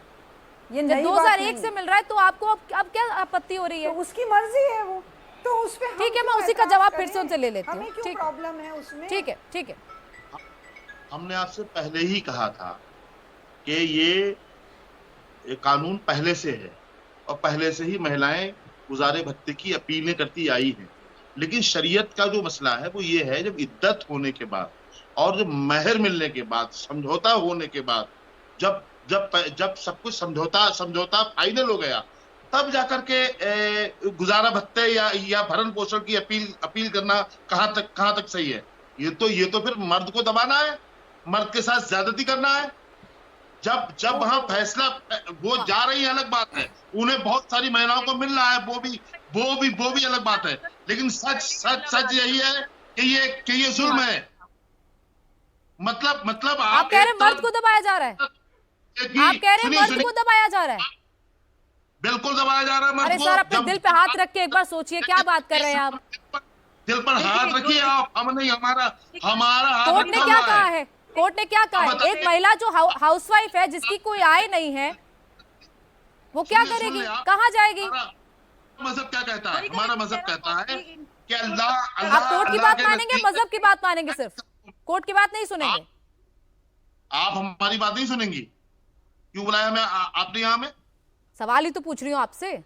ये 2001 से मिल रहा है तो आपको अब क्या आपत्ति हो रही है? तो उसकी मर्जी है वो, तो उस पे ठीक है, मैं उसी का जवाब फिर से उनसे ले लेती हूँ। ठीक, प्रॉब्लम है उसमें? ठीक है। हमने आपसे पहले ही कहा था कि ये कानून पहले से है और पहले से ही महिलाएं गुजारे भत्ते की अपीलें करती आई हैं, लेकिन शरीयत का जो मसला है वो ये है, जब इद्दत होने के बाद और जब महर मिलने के बाद, समझौता होने के बाद, जब सब कुछ समझौता फाइनल हो गया, तब जाकर के गुजारा भत्ते या भरण पोषण की अपील करना कहां तक सही है? ये तो फिर मर्द को दबाना है, मर्द के साथ ज्यादती करना है। जब वहां फैसला वो जा रही है अलग बात है, उन्हें बहुत सारी महिलाओं को मिल रहा है, वो भी अलग बात है, लेकिन सच यही है कि ये जुल्म है। मतलब आप कह रहे हैं मर्द को दबाया जा रहा है? आप कह रहे हैं मर्द को दबाया जा रहा है? बिल्कुल दबाया जा रहा है। अरे सर, अपने दिल पे हाथ रख के एक बार सोचिए, क्या बात कर रहे हैं आप? दिल पर हाथ रखिए आप, हम नहीं, हमारा कोर्ट ने क्या कहा है? कोर्ट ने क्या कहा है? एक महिला जो हाउसवाइफ है, जिसकी कोई आय नहीं है, वो क्या करेगी, कहाँ जाएगी? मजहब क्या कहता है? हमारा मजहब कहता है कि अल्लाह। आप कोर्ट की बात मानेंगे, मजहब की बात मानेंगे? सिर्फ कोर्ट की बात नहीं सुनेंगे? आप हमारी बात नहीं सुनेंगी? क्यों बुलाया मैं आपने यहाँ में? सवाल ही तो पूछ रही हूँ आपसे।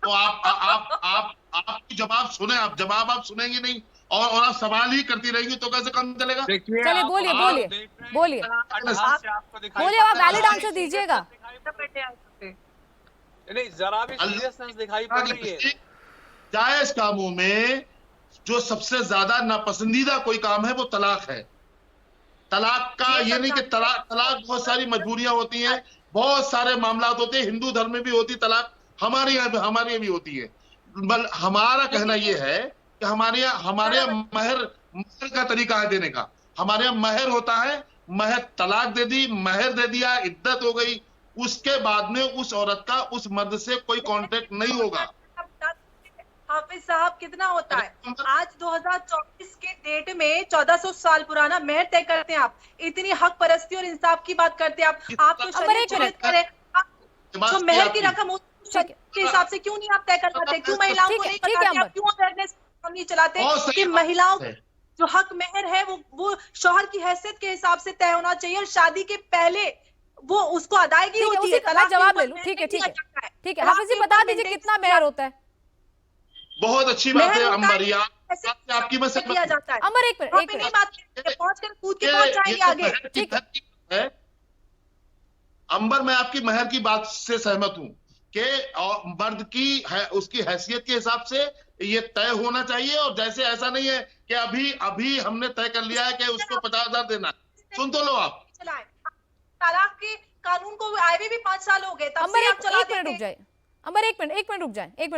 तो आप जवाब सुने, आप सुनेंगे नहीं और आप सवाल ही करती रहेंगी तो कैसे काम चलेगा? चलिए बोलिए, आप वैलिड आंसर दीजिएगा। नहीं, जरा भी सीरियसनेस दिखाई पड़ रही है। जायज कामों में जो सबसे ज्यादा नापसंदीदा कोई काम है वो तलाक है। तलाक का ये नहीं कि तलाक बहुत सारी मजबूरियां होती हैं, बहुत सारे मामला होते हैं, हिंदू धर्म में भी होती तलाक, हमारे यहाँ भी होती है। हमारा कहना ये है कि हमारे यहाँ महर का तरीका है देने का। हमारे यहाँ महर होता है, महर तलाक दे दी, महर दे दिया, इद्दत हो गई, उसके बाद में उस औरत का उस मर्द से कोई कांटेक्ट नहीं होगा। हाफिज साहब, कितना होता है? आज 2024 के डेट में 1400 साल पुराना महर तय करते हैं आप। इतनी हक परस्ती और इंसाफ की बात करते हैं आप तो शरीयत करें, जो महर की रकम शरीयत के हिसाब से क्यों नहीं आप तय करवाते? क्यों महिलाओं को नहीं बताते? आप क्यों अवेयरनेस नहीं चलाते कि महिलाओं जो हक महर है वो शौहर की हैसियत के हिसाब से तय होना चाहिए और शादी के पहले वो उसको अदायगी होती है। मैं जवाब ले लूं, ठीक है ठीक है ठीक है। हाफिज जी बता दीजिए कितना मेहर होता है? बहुत अच्छी बात है अंबर, आपकी मैं दिया जाता है। अंबर एक मिनट नहीं बात पहुंच कर कूद के पहुंच जाएंगे आगे। ठीक है अंबर, मैं आपकी महर की बात से सहमत हूं कि मर्द की है उसकी हैसियत के हिसाब से ये तय होना चाहिए। और जैसे ऐसा नहीं है कि अभी हमने तय कर लिया है कि उसको 50,000 देना। सुन तो लो आप, तलाक के कानून को आए भी 5 साल हो गए, तब से आप चलाते थे। रुक जाए अंबर, एक मिनट रुक जाए, एक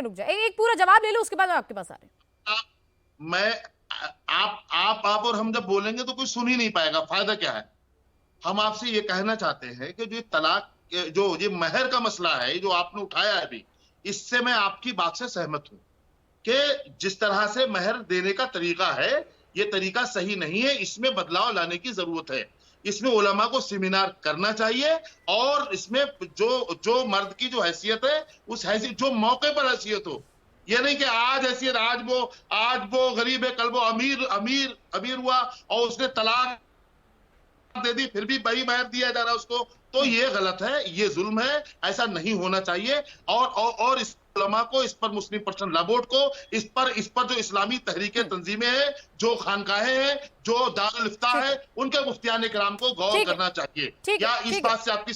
पूरा जवाब ले लो, उसके बाद आपके पास आ रहे। आप और हम जब बोलेंगे तो कोई सुन ही नहीं पाएगा, फायदा क्या है? हम आपसे ये कहना चाहते हैं कि जो तलाक जो ये महर का मसला है जो आपने उठाया है अभी, इससे मैं आपकी बात से सहमत हूं कि जिस तरह से महर देने का तरीका है ये तरीका सही नहीं है, इसमें बदलाव लाने की जरूरत है। इसमें उलमा को सेमिनार करना चाहिए और इसमें जो मर्द की जो हैसियत है उस हैसियत जो मौके पर हैसियत हो, ये नहीं कि आज हैसियत आज वो गरीब है, कल वो अमीर हुआ और उसने तलाक दे दी फिर भी वही महर दिया जा रहा है उसको, तो ये गलत है, ये जुल्म है, ऐसा नहीं होना चाहिए। और इस उलमा को, इस पर मुस्लिम पर्सनल लॉ बोर्ड को, इस पर जो इस्लामी तहरीकें तंजीमें हैं, जो खानकाहें हैं, जो दारुल इफ्ता है, उनके मुफ्तियान किराम को गौर करना चाहिए। क्या इस बात से आपकी?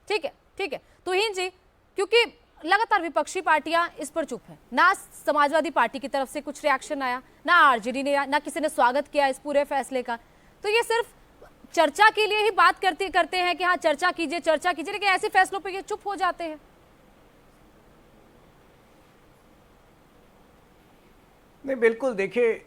ठीक है तुहीन जी, क्योंकि लगातार विपक्षी पार्टियां इस पर चुप है, ना समाजवादी पार्टी की तरफ से कुछ रिएक्शन आया, ना आरजेडी ने, ना किसी ने स्वागत किया इस पूरे फैसले का। तो ये सिर्फ चर्चा के लिए ही बात करते हैं कि हाँ चर्चा कीजिए, लेकिन ऐसे फैसलों पे ये चुप हो जाते हैं। नहीं बिल्कुल, देखिए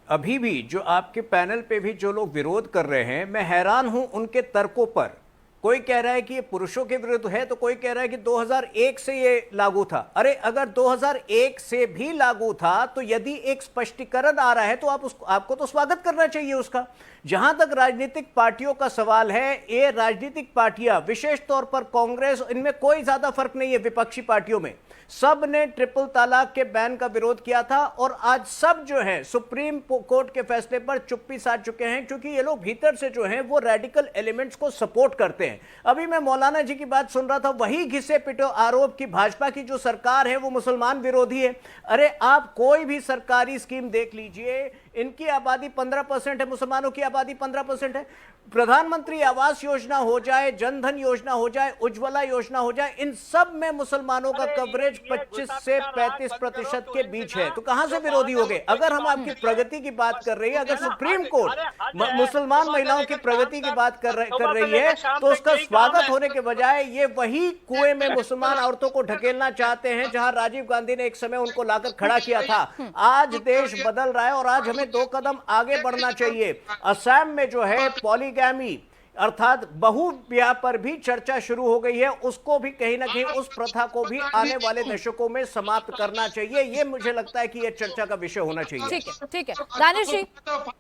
अभी भी जो आपके पैनल पे भी जो लोग विरोध कर रहे हैं, मैं हैरान हूं उनके तर्कों पर। कोई कह रहा है कि ये पुरुषों के विरुद्ध है, तो कोई कह रहा है कि 2001 से ये लागू था। अरे अगर 2001 से भी लागू था तो यदि एक स्पष्टीकरण आ रहा है तो आपको तो स्वागत करना चाहिए उसका। जहां तक राजनीतिक पार्टियों का सवाल है, ये राजनीतिक पार्टियां विशेष तौर पर कांग्रेस, इनमें कोई ज्यादा फर्क नहीं है विपक्षी पार्टियों में, सब ने ट्रिपल तलाक के बैन का विरोध किया था और आज सब जो है सुप्रीम कोर्ट के फैसले पर चुप्पी साध चुके हैं, क्योंकि ये लोग भीतर से जो हैं वो रेडिकल एलिमेंट्स को सपोर्ट करते हैं। अभी मैं मौलाना जी की बात सुन रहा था, वही घिसे पिटो आरोप की भाजपा की जो सरकार है वो मुसलमान विरोधी है। अरे आप कोई भी सरकारी स्कीम देख लीजिए, इनकी आबादी 15% है, मुसलमानों की आबादी 15% है। प्रधानमंत्री आवास योजना हो जाए, जनधन योजना हो जाए, उज्ज्वला योजना हो जाए, इन सब में मुसलमानों का कवरेज 25 से 35% के बीच है। तो कहां से विरोधी हो गए? अगर हम आपकी प्रगति की बात कर रही है, अगर सुप्रीम कोर्ट मुसलमान महिलाओं की प्रगति की बात कर रही है, तो उसका स्वागत होने के बजाय ये वही कुएं में मुसलमान औरतों को ढकेलना चाहते हैं जहां राजीव गांधी ने एक समय उनको लाकर खड़ा किया था। आज देश बदल रहा है और आज हमें 2 कदम आगे बढ़ना चाहिए। असम में जो है पॉलीगैमी अर्थात बहु ब्याह पर भी चर्चा शुरू हो गई है, उसको भी कहीं ना कहीं, उस प्रथा को भी आने वाले दशकों में समाप्त करना चाहिए। ये मुझे लगता है कि ये चर्चा का विषय होना चाहिए। ठीक है दानिश जी,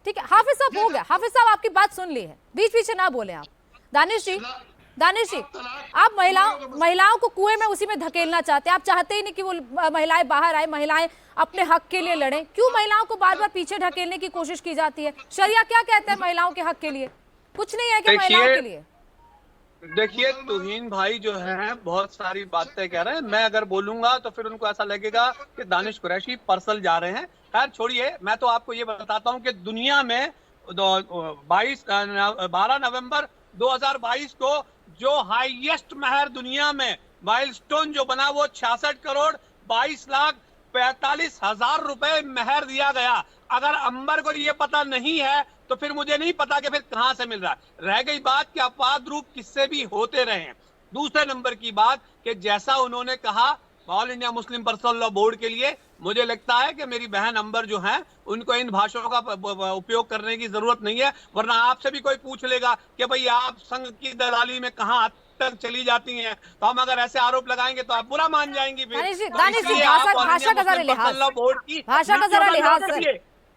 ठीक है। हाफिज साहब हो गया, हाफिज साहब आपकी बात सुन ली है, बीच बीच ना बोले आप। दानिश जी आप महिलाओं को कुएं में उसी में धकेलना चाहते हैं, आप चाहते ही नहीं कि वो महिलाएं बाहर आए, महिलाएं अपने हक के लिए लड़ें। क्यों महिलाओं को बार बार पीछे ढकेलने की कोशिश की जाती है? शरिया क्या कहता है महिलाओं के हक के लिए? कुछ नहीं है कि महिलाओं के लिए? देखिए तुहीन भाई जो है बहुत सारी बातें कह रहे हैं, मैं अगर बोलूंगा तो फिर उनको ऐसा लगेगा कि दानिश कुरैशी पर्सल जा रहे हैं। खैर छोड़िए, मैं तो आपको ये बताता हूँ कि दुनिया में 12 नवंबर 2022 को जो हाईएस्ट महर दुनिया में माइलस्टोन जो बना वो 66,22,45,000 रुपए महर दिया गया। अगर अंबर को ये पता नहीं है तो फिर मुझे नहीं पता कि फिर कहां से मिल रहा है। रह गई बात कि अपवाद रूप किससे भी होते रहे हैं। दूसरे नंबर की बात कि जैसा उन्होंने कहा all India Muslim personal law board के लिए, मुझे लगता है कि मेरी बहन अंबर जो है उनको इन भाषाओं का उपयोग करने की जरूरत नहीं है, वरना आपसे भी कोई पूछ लेगा कि भाई आप संघ की दलाली में कहां तक चली जाती हैं, तो हम अगर ऐसे आरोप लगाएंगे तो आप बुरा मान जाएंगी। भाषा का जरा लिहाज,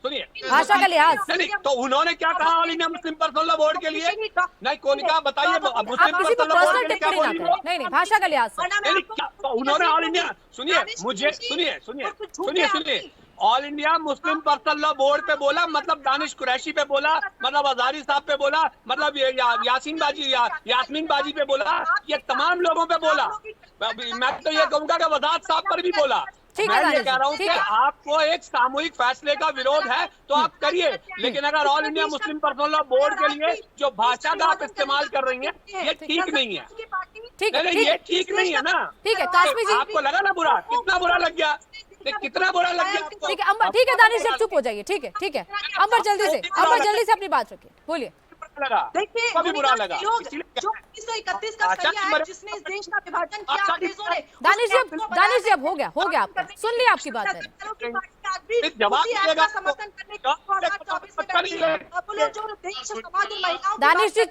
सुनिए भाषा का लिहाज। नहीं, तो उन्होंने क्या कहा all India Muslim personal law board के लिए? नहीं, कोनिका बताइए, आप किसी पर पर्सनल टिप्पणी ना करें। नहीं, भाषा का लिहाज से। तो उन्होंने ऑल इंडिया, सुनिए, all India Muslim personal law board पे बोला, मतलब दानिश कुरैशी पे बोला, मतलब हजारी साहब पे बोला, मतलब यास्मीन बाजी पे बोला, ये तमाम लोगों पे बोला। मैं तो ये कहूंगा कि वजाहत साहब पर भी बोला। मैं ये कह रहा हूँ कि आपको एक सामूहिक फैसले का विरोध है तो आप करिए, लेकिन अगर all India Muslim personal law board के लिए जो भाषा का आप इस्तेमाल कर रही हैं, ये ठीक नहीं है। ठीक है, ये ठीक नहीं है ना। ठीक है कासमी जी, आपको लगा ना बुरा, कितना बुरा लग गया, कितना बुरा लग गया। ठीक है अंबर, ठीक है दानिश जी, चुप हो जाइए। ठीक है अंबर जल्दी से अपनी बात रखिए, बोलिए। देखिए, बुरा लगा जो 1931 का सरिया है जिसने इस देश का विभाजन किया, अंग्रेजों ने। दानिश जी अब हो गया आपका, सुन लिया आपकी बात मैंने। दानिश जी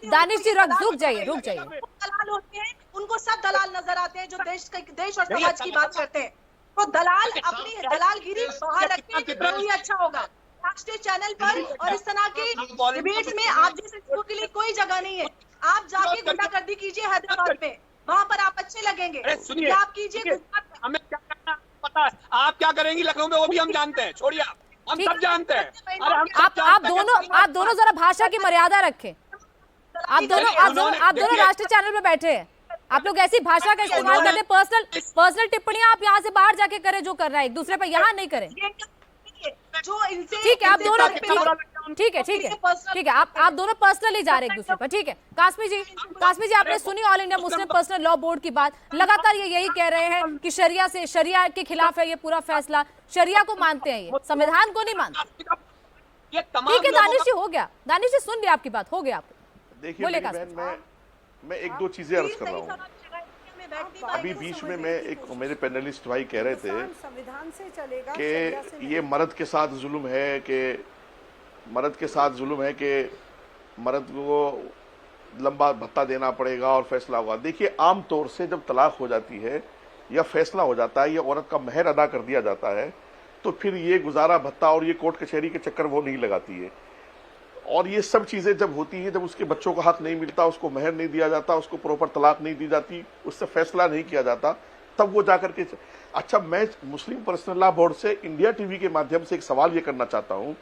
रुक जाइए। दलाल होते हैं, उनको सब दलाल नजर आते हैं जो देश और समाज की बात करते हैं। तो दलाल अपनी दलालगिरी बाहर रखें तो ही अच्छा होगा। राष्ट्रीय चैनल पर और इस तरह के डिबेट्स में आप जैसे लोगों के लिए कोई जगह नहीं है। आप जाके गुंडागर्दी कीजिए हैदराबाद में, वहाँ पर आप अच्छे लगेंगे। सुनिए, आप कीजिए, हमें क्या करना पता है, आप क्या करेंगी लखनऊ में वो भी हम जानते हैं, छोड़िए हम सब जानते हैं। आप दोनों जरा भाषा की मर्यादा रखें। आप दोनों राष्ट्रीय चैनल पे बैठे हैं, आप लोग ऐसी भाषा का इस्तेमाल करते हैं। पर्सनल टिप्पणियां आप यहाँ से बाहर जाके करें, जो कर रहा है एक दूसरे पर, यहाँ नहीं करें। ठीक है, आप दोनों ठीक है, आप दोनों पर्सनली जा रहे हैं एक दूसरे पर। ठीक है कासमी जी, आपने सुनी all India Muslim personal law board की बात। लगातार ये यही कह रहे हैं कि शरिया के खिलाफ है ये पूरा फैसला, शरिया को मानते हैं, ये संविधान को नहीं मानते। ठीक है दानिश जी, हो गया। दानिश जी सुन लिया आपकी बात, हो गया आपको। देखिए मैं एक दो चीजें अर्ज कर रहा हूँ। अभी बीच में मेरे पैनलिस्ट भाई कह रहे थे कि ये मर्द के साथ जुल्म है, कि मर्द को लंबा भत्ता देना पड़ेगा और फैसला होगा। देखिए आम तौर से जब तलाक हो जाती है या फैसला हो जाता है या औरत का महर अदा कर दिया जाता है, तो फिर ये गुजारा भत्ता और ये कोर्ट कचहरी के चक्कर वो नहीं लगाती है। और ये सब चीजें जब होती हैं, जब उसके बच्चों का हक नहीं मिलता, उसको महर नहीं दिया जाता, उसको प्रॉपर तलाक नहीं दी जाती, उससे फैसला नहीं किया जाता, तब वो जाकर के। अच्छा, मैं मुस्लिम पर्सनल लॉ बोर्ड से इंडिया टीवी के माध्यम से एक सवाल ये करना चाहता हूं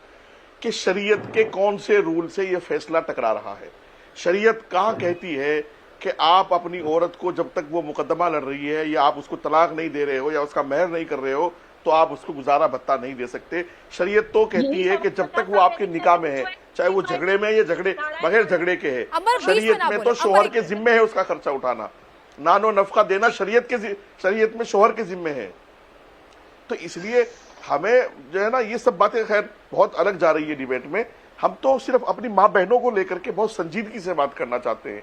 कि शरीयत के कौन से रूल से ये फैसला टकरा रहा है? शरीयत कहाँ कहती है कि आप अपनी औरत को जब तक वो मुकदमा लड़ रही है या आप उसको तलाक नहीं दे रहे हो या उसका महर नहीं कर रहे हो, तो आप उसको गुजारा भत्ता नहीं दे सकते। शरीयत तो कहती है कि जब तक वो आपके निकाह में है, चाहे वो झगड़े में या बगैर झगड़े के है, शरीयत में तो शोहर के जिम्मे है उसका खर्चा उठाना, नानो नफका देना शरीयत में शोहर के जिम्मे है। तो इसलिए हमें जो है ना, ये सब बातें खैर बहुत अलग जा रही है डिबेट में। हम तो सिर्फ अपनी माँ बहनों को लेकर के बहुत संजीदगी से बात करना चाहते हैं।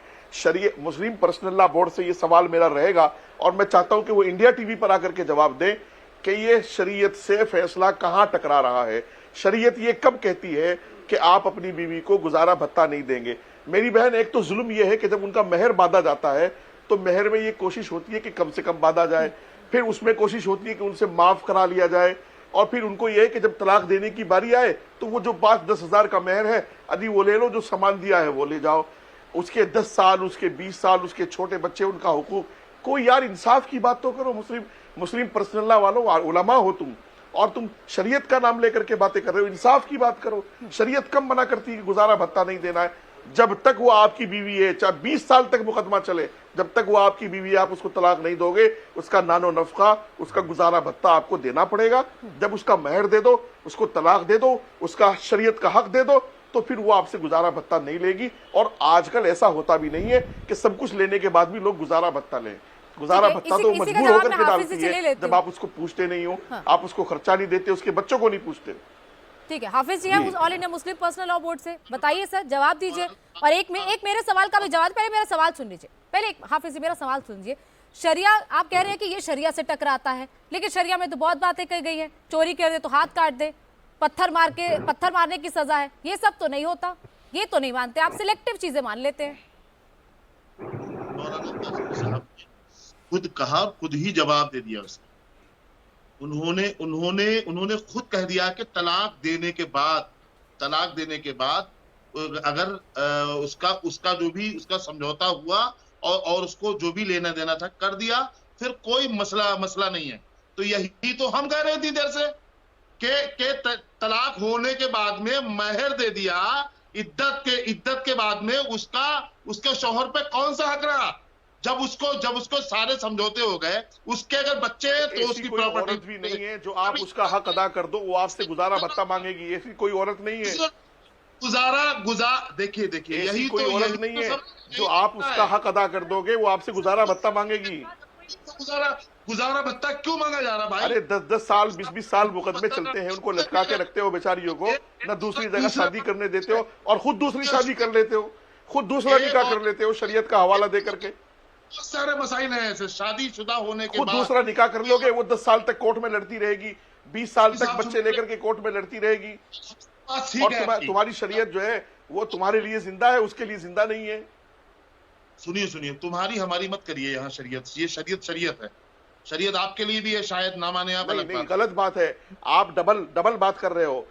मुस्लिम पर्सनल लॉ बोर्ड से ये सवाल मेरा रहेगा और मैं चाहता हूं कि वो इंडिया टीवी पर आकर के जवाब दें कि ये शरीयत से फैसला कहां टकरा रहा है। शरीयत ये कब कहती है कि आप अपनी बीवी को गुजारा भत्ता नहीं देंगे? मेरी बहन, एक तो जुल्म ये है कि जब उनका महर बांधा जाता है तो महर में ये कोशिश होती है कि कम से कम बांधा जाए, फिर उसमें कोशिश होती है कि उनसे माफ करा लिया जाए, और फिर उनको ये है कि जब तलाक देने की बारी आए तो वो जो 5-10 हजार का महर है, यदि वो ले लो, जो सामान दिया है वो ले जाओ, उसके 10 साल, उसके 20 साल, उसके छोटे बच्चे, उनका हुकूक। कोई यार इंसाफ की बात तो करो। मुस्लिम पर्सनल लॉ वालों, उलमा हो तुम, और तुम शरीयत का नाम लेकर के बातें कर रहे हो। इंसाफ की बात करो। शरीयत कब मना करती है कि गुजारा भत्ता नहीं देना है? जब तक वो आपकी बीवी है, चाहे 20 साल तक मुकदमा चले, जब तक वो आपकी बीवी है, आप उसको तलाक नहीं दोगे, उसका नानो नफका, उसका गुजारा भत्ता आपको देना पड़ेगा। जब उसका महर दे दो, उसको तलाक दे दो, उसका शरीयत का हक दे दो, तो फिर वो आपसे गुजारा भत्ता नहीं लेगी। और आजकल ऐसा होता भी नहीं है कि सब कुछ लेने के बाद भी लोग गुजारा भत्ता लें। गुजारा भत्ता तो मजबूर होकर के डालती है, जब आप उसको पूछते नहीं हो, आप उसको खर्चा नहीं देते, उसके बच्चों को नहीं पूछते। ठीक है, हाफिज जी हैं all India Muslim personal law board से, बताइए सर, जवाब दीजिए। और एक मेरे सवाल का भी जवाब, पहले मेरा सवाल सुन लीजिए, पहले हाफिज जी मेरा सवाल सुनिए। शरिया, आप कह रहे हैं कि ये शरिया से टकराता है, लेकिन शरिया में तो बहुत बातें कही गई हैं, चोरी कर दे तो हाथ काट दे, पत्थर मारने की सजा है, ये सब तो नहीं होता, ये तो नहीं मानते आप, सिलेक्टिव चीजें मान लेते हैं। खुद कहा, खुद ही जवाब दे दिया उसने। उन्होंने खुद कह दिया कि तलाक देने के बाद तलाक देने के बाद अगर उसका जो भी उसका समझौता हुआ और उसको जो भी लेना देना था कर दिया, फिर कोई मसला नहीं है। तो यही तो हम कह रहे थे देर से के तलाक होने के बाद में महर दे दिया, इद्दत के बाद में उसके शौहर पे कौन सा हक रहा? जब उसको सारे समझौते हो गए, उसके अगर बच्चे हैं तो उसकी प्रॉपर्टी भी नहीं है जो आप उसका हक अदा कर दो, वो आपसे गुजारा भत्ता मांगेगी। ऐसी कोई औरत नहीं है। देखिए यही कोई औरत नहीं है जो आप उसका हक अदा कर दोगे वो आपसे गुजारा भत्ता मांगेगी। गुजारा भत्ता क्यों मांगा जा रहा भाई? अरे 10-10 साल 20-20 साल मुकदमे चलते हैं, उनको लटका के रखते हो बेचारियों को, ना दूसरी जगह शादी करने देते हो और खुद दूसरी शादी कर लेते हो, खुद दूसरा निकाह कर लेते हो शरीयत का हवाला दे करके। बहुत सारे मसाइल हैं ऐसे, शादीशुदा होने के खुद बाद दूसरा निकाह कर लोगे, वो 10 साल तक कोर्ट में लड़ती रहेगी, 20 साल तक बच्चे लेकर के कोर्ट में लड़ती रहेगी। और तुम्हारी शरीयत जो है वो तुम्हारे लिए जिंदा है, उसके लिए जिंदा नहीं है। सुनिए, तुम्हारी हमारी मत करिए यहाँ शरीयत। ये शरीयत है, शरीयत आपके लिए भी है, शायद ना माने आप। नहीं, गलत बात है। आप डबल बात कर रहे हो।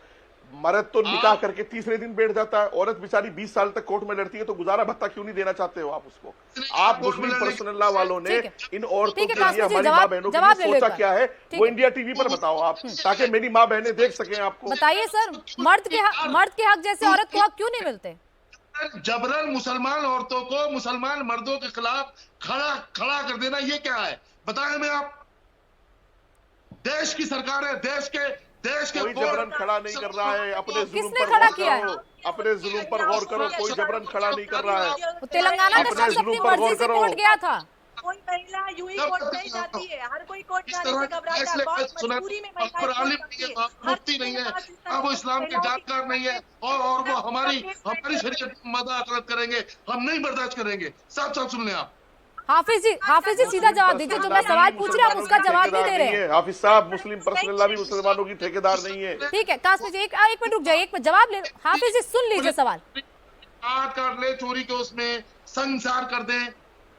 मर्द तो निकाह करके तीसरे दिन बैठ जाता है, औरत बेचारी 20 साल तक कोर्ट में लड़ती है, तो गुजारा भत्ता क्यों नहीं देना चाहते हो आप उसको? आप मुस्लिम पर्सनल लॉ वालों ने इन औरतों के लिए, हमारी माँ बहनों के लिए सोचा क्या है वो इंडिया टीवी पर बताओ आप, ताकि मेरी माँ बहनें देख सकें आपको। बताइए सर, मर्द के हक जैसे औरत को हक क्यों नहीं मिलते? जबरन मुसलमान औरतों को मुसलमान मर्दों के खिलाफ खड़ा कर देना, ये क्या है बताएं हमें आप। देश की सरकार है, देश के कोई जबरन खड़ा नहीं कर रहा है। अपने जुल्म किसने पर खड़ा गौर किया है? करो, अपने जुल्म पर गौर करो। कोई जबरन खड़ा नहीं कर रहा है। तेलंगाना का शख्स अपनी मर्जी से कोर्ट गया था। कोई महिला यूं ही कोर्ट नहीं जाती है, हर कोई कोर्ट जाने से घबराता है, बहुत मजबूरी में महिलाएं मुफ्ती नहीं है, वो इस्लाम के जानकार नहीं है, और वो हमारी शरीयत मदाखलत करेंगे, हम नहीं बर्दाश्त करेंगे। साफ सुन लें आप। हाफिज जी सीधा जवाब दीजिए, जो मैं सवाल पूछ रहा हूँ उसका जवाब नहीं दे रहे हैं। हाफिज साहब मुस्लिम पर्सनल लॉ भी मुसलमानों की ठेकेदार नहीं है। ठीक है कासमी जी, एक मिनट रुक जाइए, एक मिनट जवाब ले। हाफिज जी सुन लीजिए सवाल। कर ले चोरी के उसमें संसार कर दें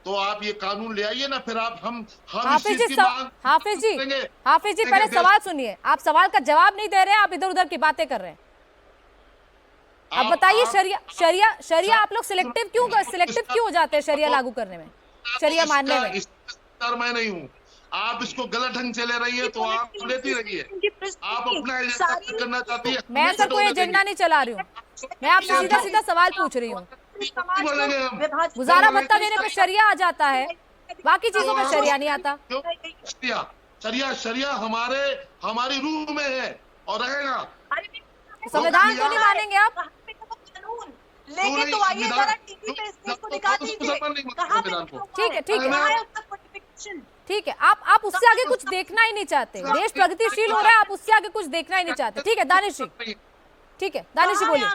तो आप ये कानून ले आइए ना, फिर आप हम हाफिज जी पहले सवाल सुनिए। आप सवाल का जवाब नहीं दे रहे हैं, आप इधर उधर की बातें कर रहे हैं। अब बताइए, शरिया आप लोग सिलेक्टिव क्यों हो जाते हैं शरिया लागू करने में, शरिया मानने में? मैं नहीं हूँ, आप इसको गलत ढंग से ले रही है तो आप लेती रहिए। आप अपना एजेंडा करना चाहती है। मैं सर कोई एजेंडा नहीं चला रही हूँ, मैं आपसे सीधा सवाल पूछ रही हूँ। गुजारा भत्ता देने पे शरिया आ जाता है, बाकी चीजों में शरिया नहीं आता। शरिया हमारी रूह में है और रहेगा। संविधान तो नहीं मानेंगे आप? लेके तो आइए जरा टीवी पे इस चीज को दिखा दीजिए। ठीक है, आप उससे आगे कुछ देखना ही नहीं चाहते। देश प्रगतिशील हो रहा है, आप उससे आगे कुछ देखना ही नहीं चाहते। ठीक है दानिश जी, ठीक है दानिश जी बोलिए।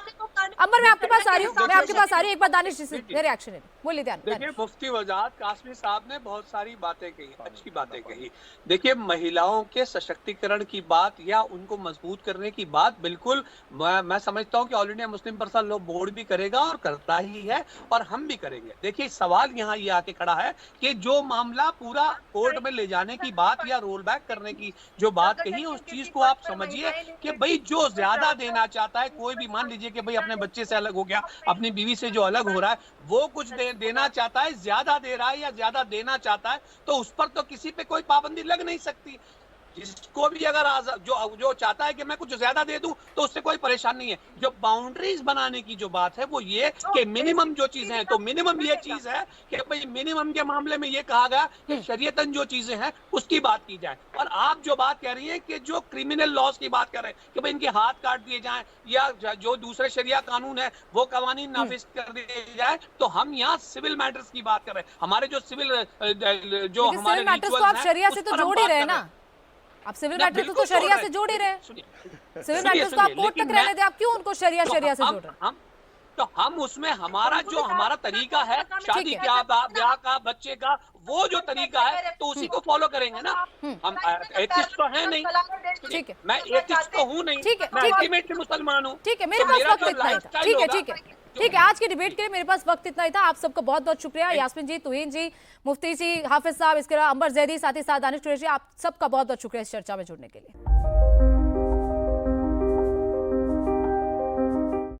अमर मैं आपके पास आ रही हूँ, एक बार दानिश जी से रिएक्शन है, बोलिए। देखिए मुफ्ती वजाहत कासमी साहब ने बहुत सारी बातें कही, अच्छी बातें कही। देखिए महिलाओं के सशक्तिकरण की बात या उनको मजबूत करने की बात बिल्कुल मैं समझता हूँ कि all India Muslim personal law board भी करेगा और करता ही है, और हम भी करेंगे। देखिए सवाल यहाँ ये आके खड़ा है कि जो मामला पूरा कोर्ट में ले जाने की बात या रोल बैक करने की जो बात कही, उस चीज को आप समझिए कि भाई जो ज्यादा देना चाहता है, कोई भी मान लीजिए कि भाई अपने बच्चे से अलग हो गया, अपनी बीवी से जो अलग हो रहा है, वो कुछ देना चाहता है, ज्यादा दे रहा है या ज्यादा देना चाहता है, तो उस पर तो किसी पे कोई पाबंदी लग नहीं सकती। जिसको भी अगर जो चाहता है कि मैं कुछ ज्यादा दे दूं तो उससे कोई परेशान नहीं है। जो बाउंड्रीज बनाने की जो बात है वो ये कि मिनिमम जो चीजें हैं, तो मिनिमम ये चीज है कि भाई मिनिमम के मामले में ये कहा गया कि शरीयतन जो चीजें हैं उसकी बात की जाए। और आप जो बात कह रही हैं कि जो क्रिमिनल लॉज की बात कर रहे हैं कि भाई इनके हाथ काट दिए जाएं या जो दूसरे शरिया कानून है वो कवानीन नाफिज कर दिए जाए, तो हम यहाँ सिविल मैटर्स की बात कर रहे हैं। हमारे जो सिविल जो हमारे मैटर्स को आप शरिया से तो जोड़ ही रहे ना, आप सिविल मैटर्स तो शरिया से जोड़ ही रहे। सिविल मैटर्स को आप कोर्ट तक रहने दें, आप क्यों उनको शरिया से जोड़ रहे हैं? तो हम उसमें हमारा तरीका है शादी का, ब्याह का, बच्चे का, वो जो तरीका है तो उसी को फॉलो करेंगे ना। हम एथिस्ट तो है नहीं, ठीक है, मैं एथिस्ट तो हूँ नहीं, मैं अल्टीमेटली मुसलमान हूँ। ठीक है, मेरे पास वक्त इतना ही था। ठीक है, आज के डिबेट के लिए मेरे पास वक्त इतना ही था। आप सबका बहुत बहुत शुक्रिया। यास्मीन जी, तुहीन जी, मुफ्ती जी, हाफिज साहब, इसके अलावा अंबर जैदी, साथ ही साथ दानिश कुरैशी, आप सबका बहुत बहुत शुक्रिया इस चर्चा में जुड़ने के लिए।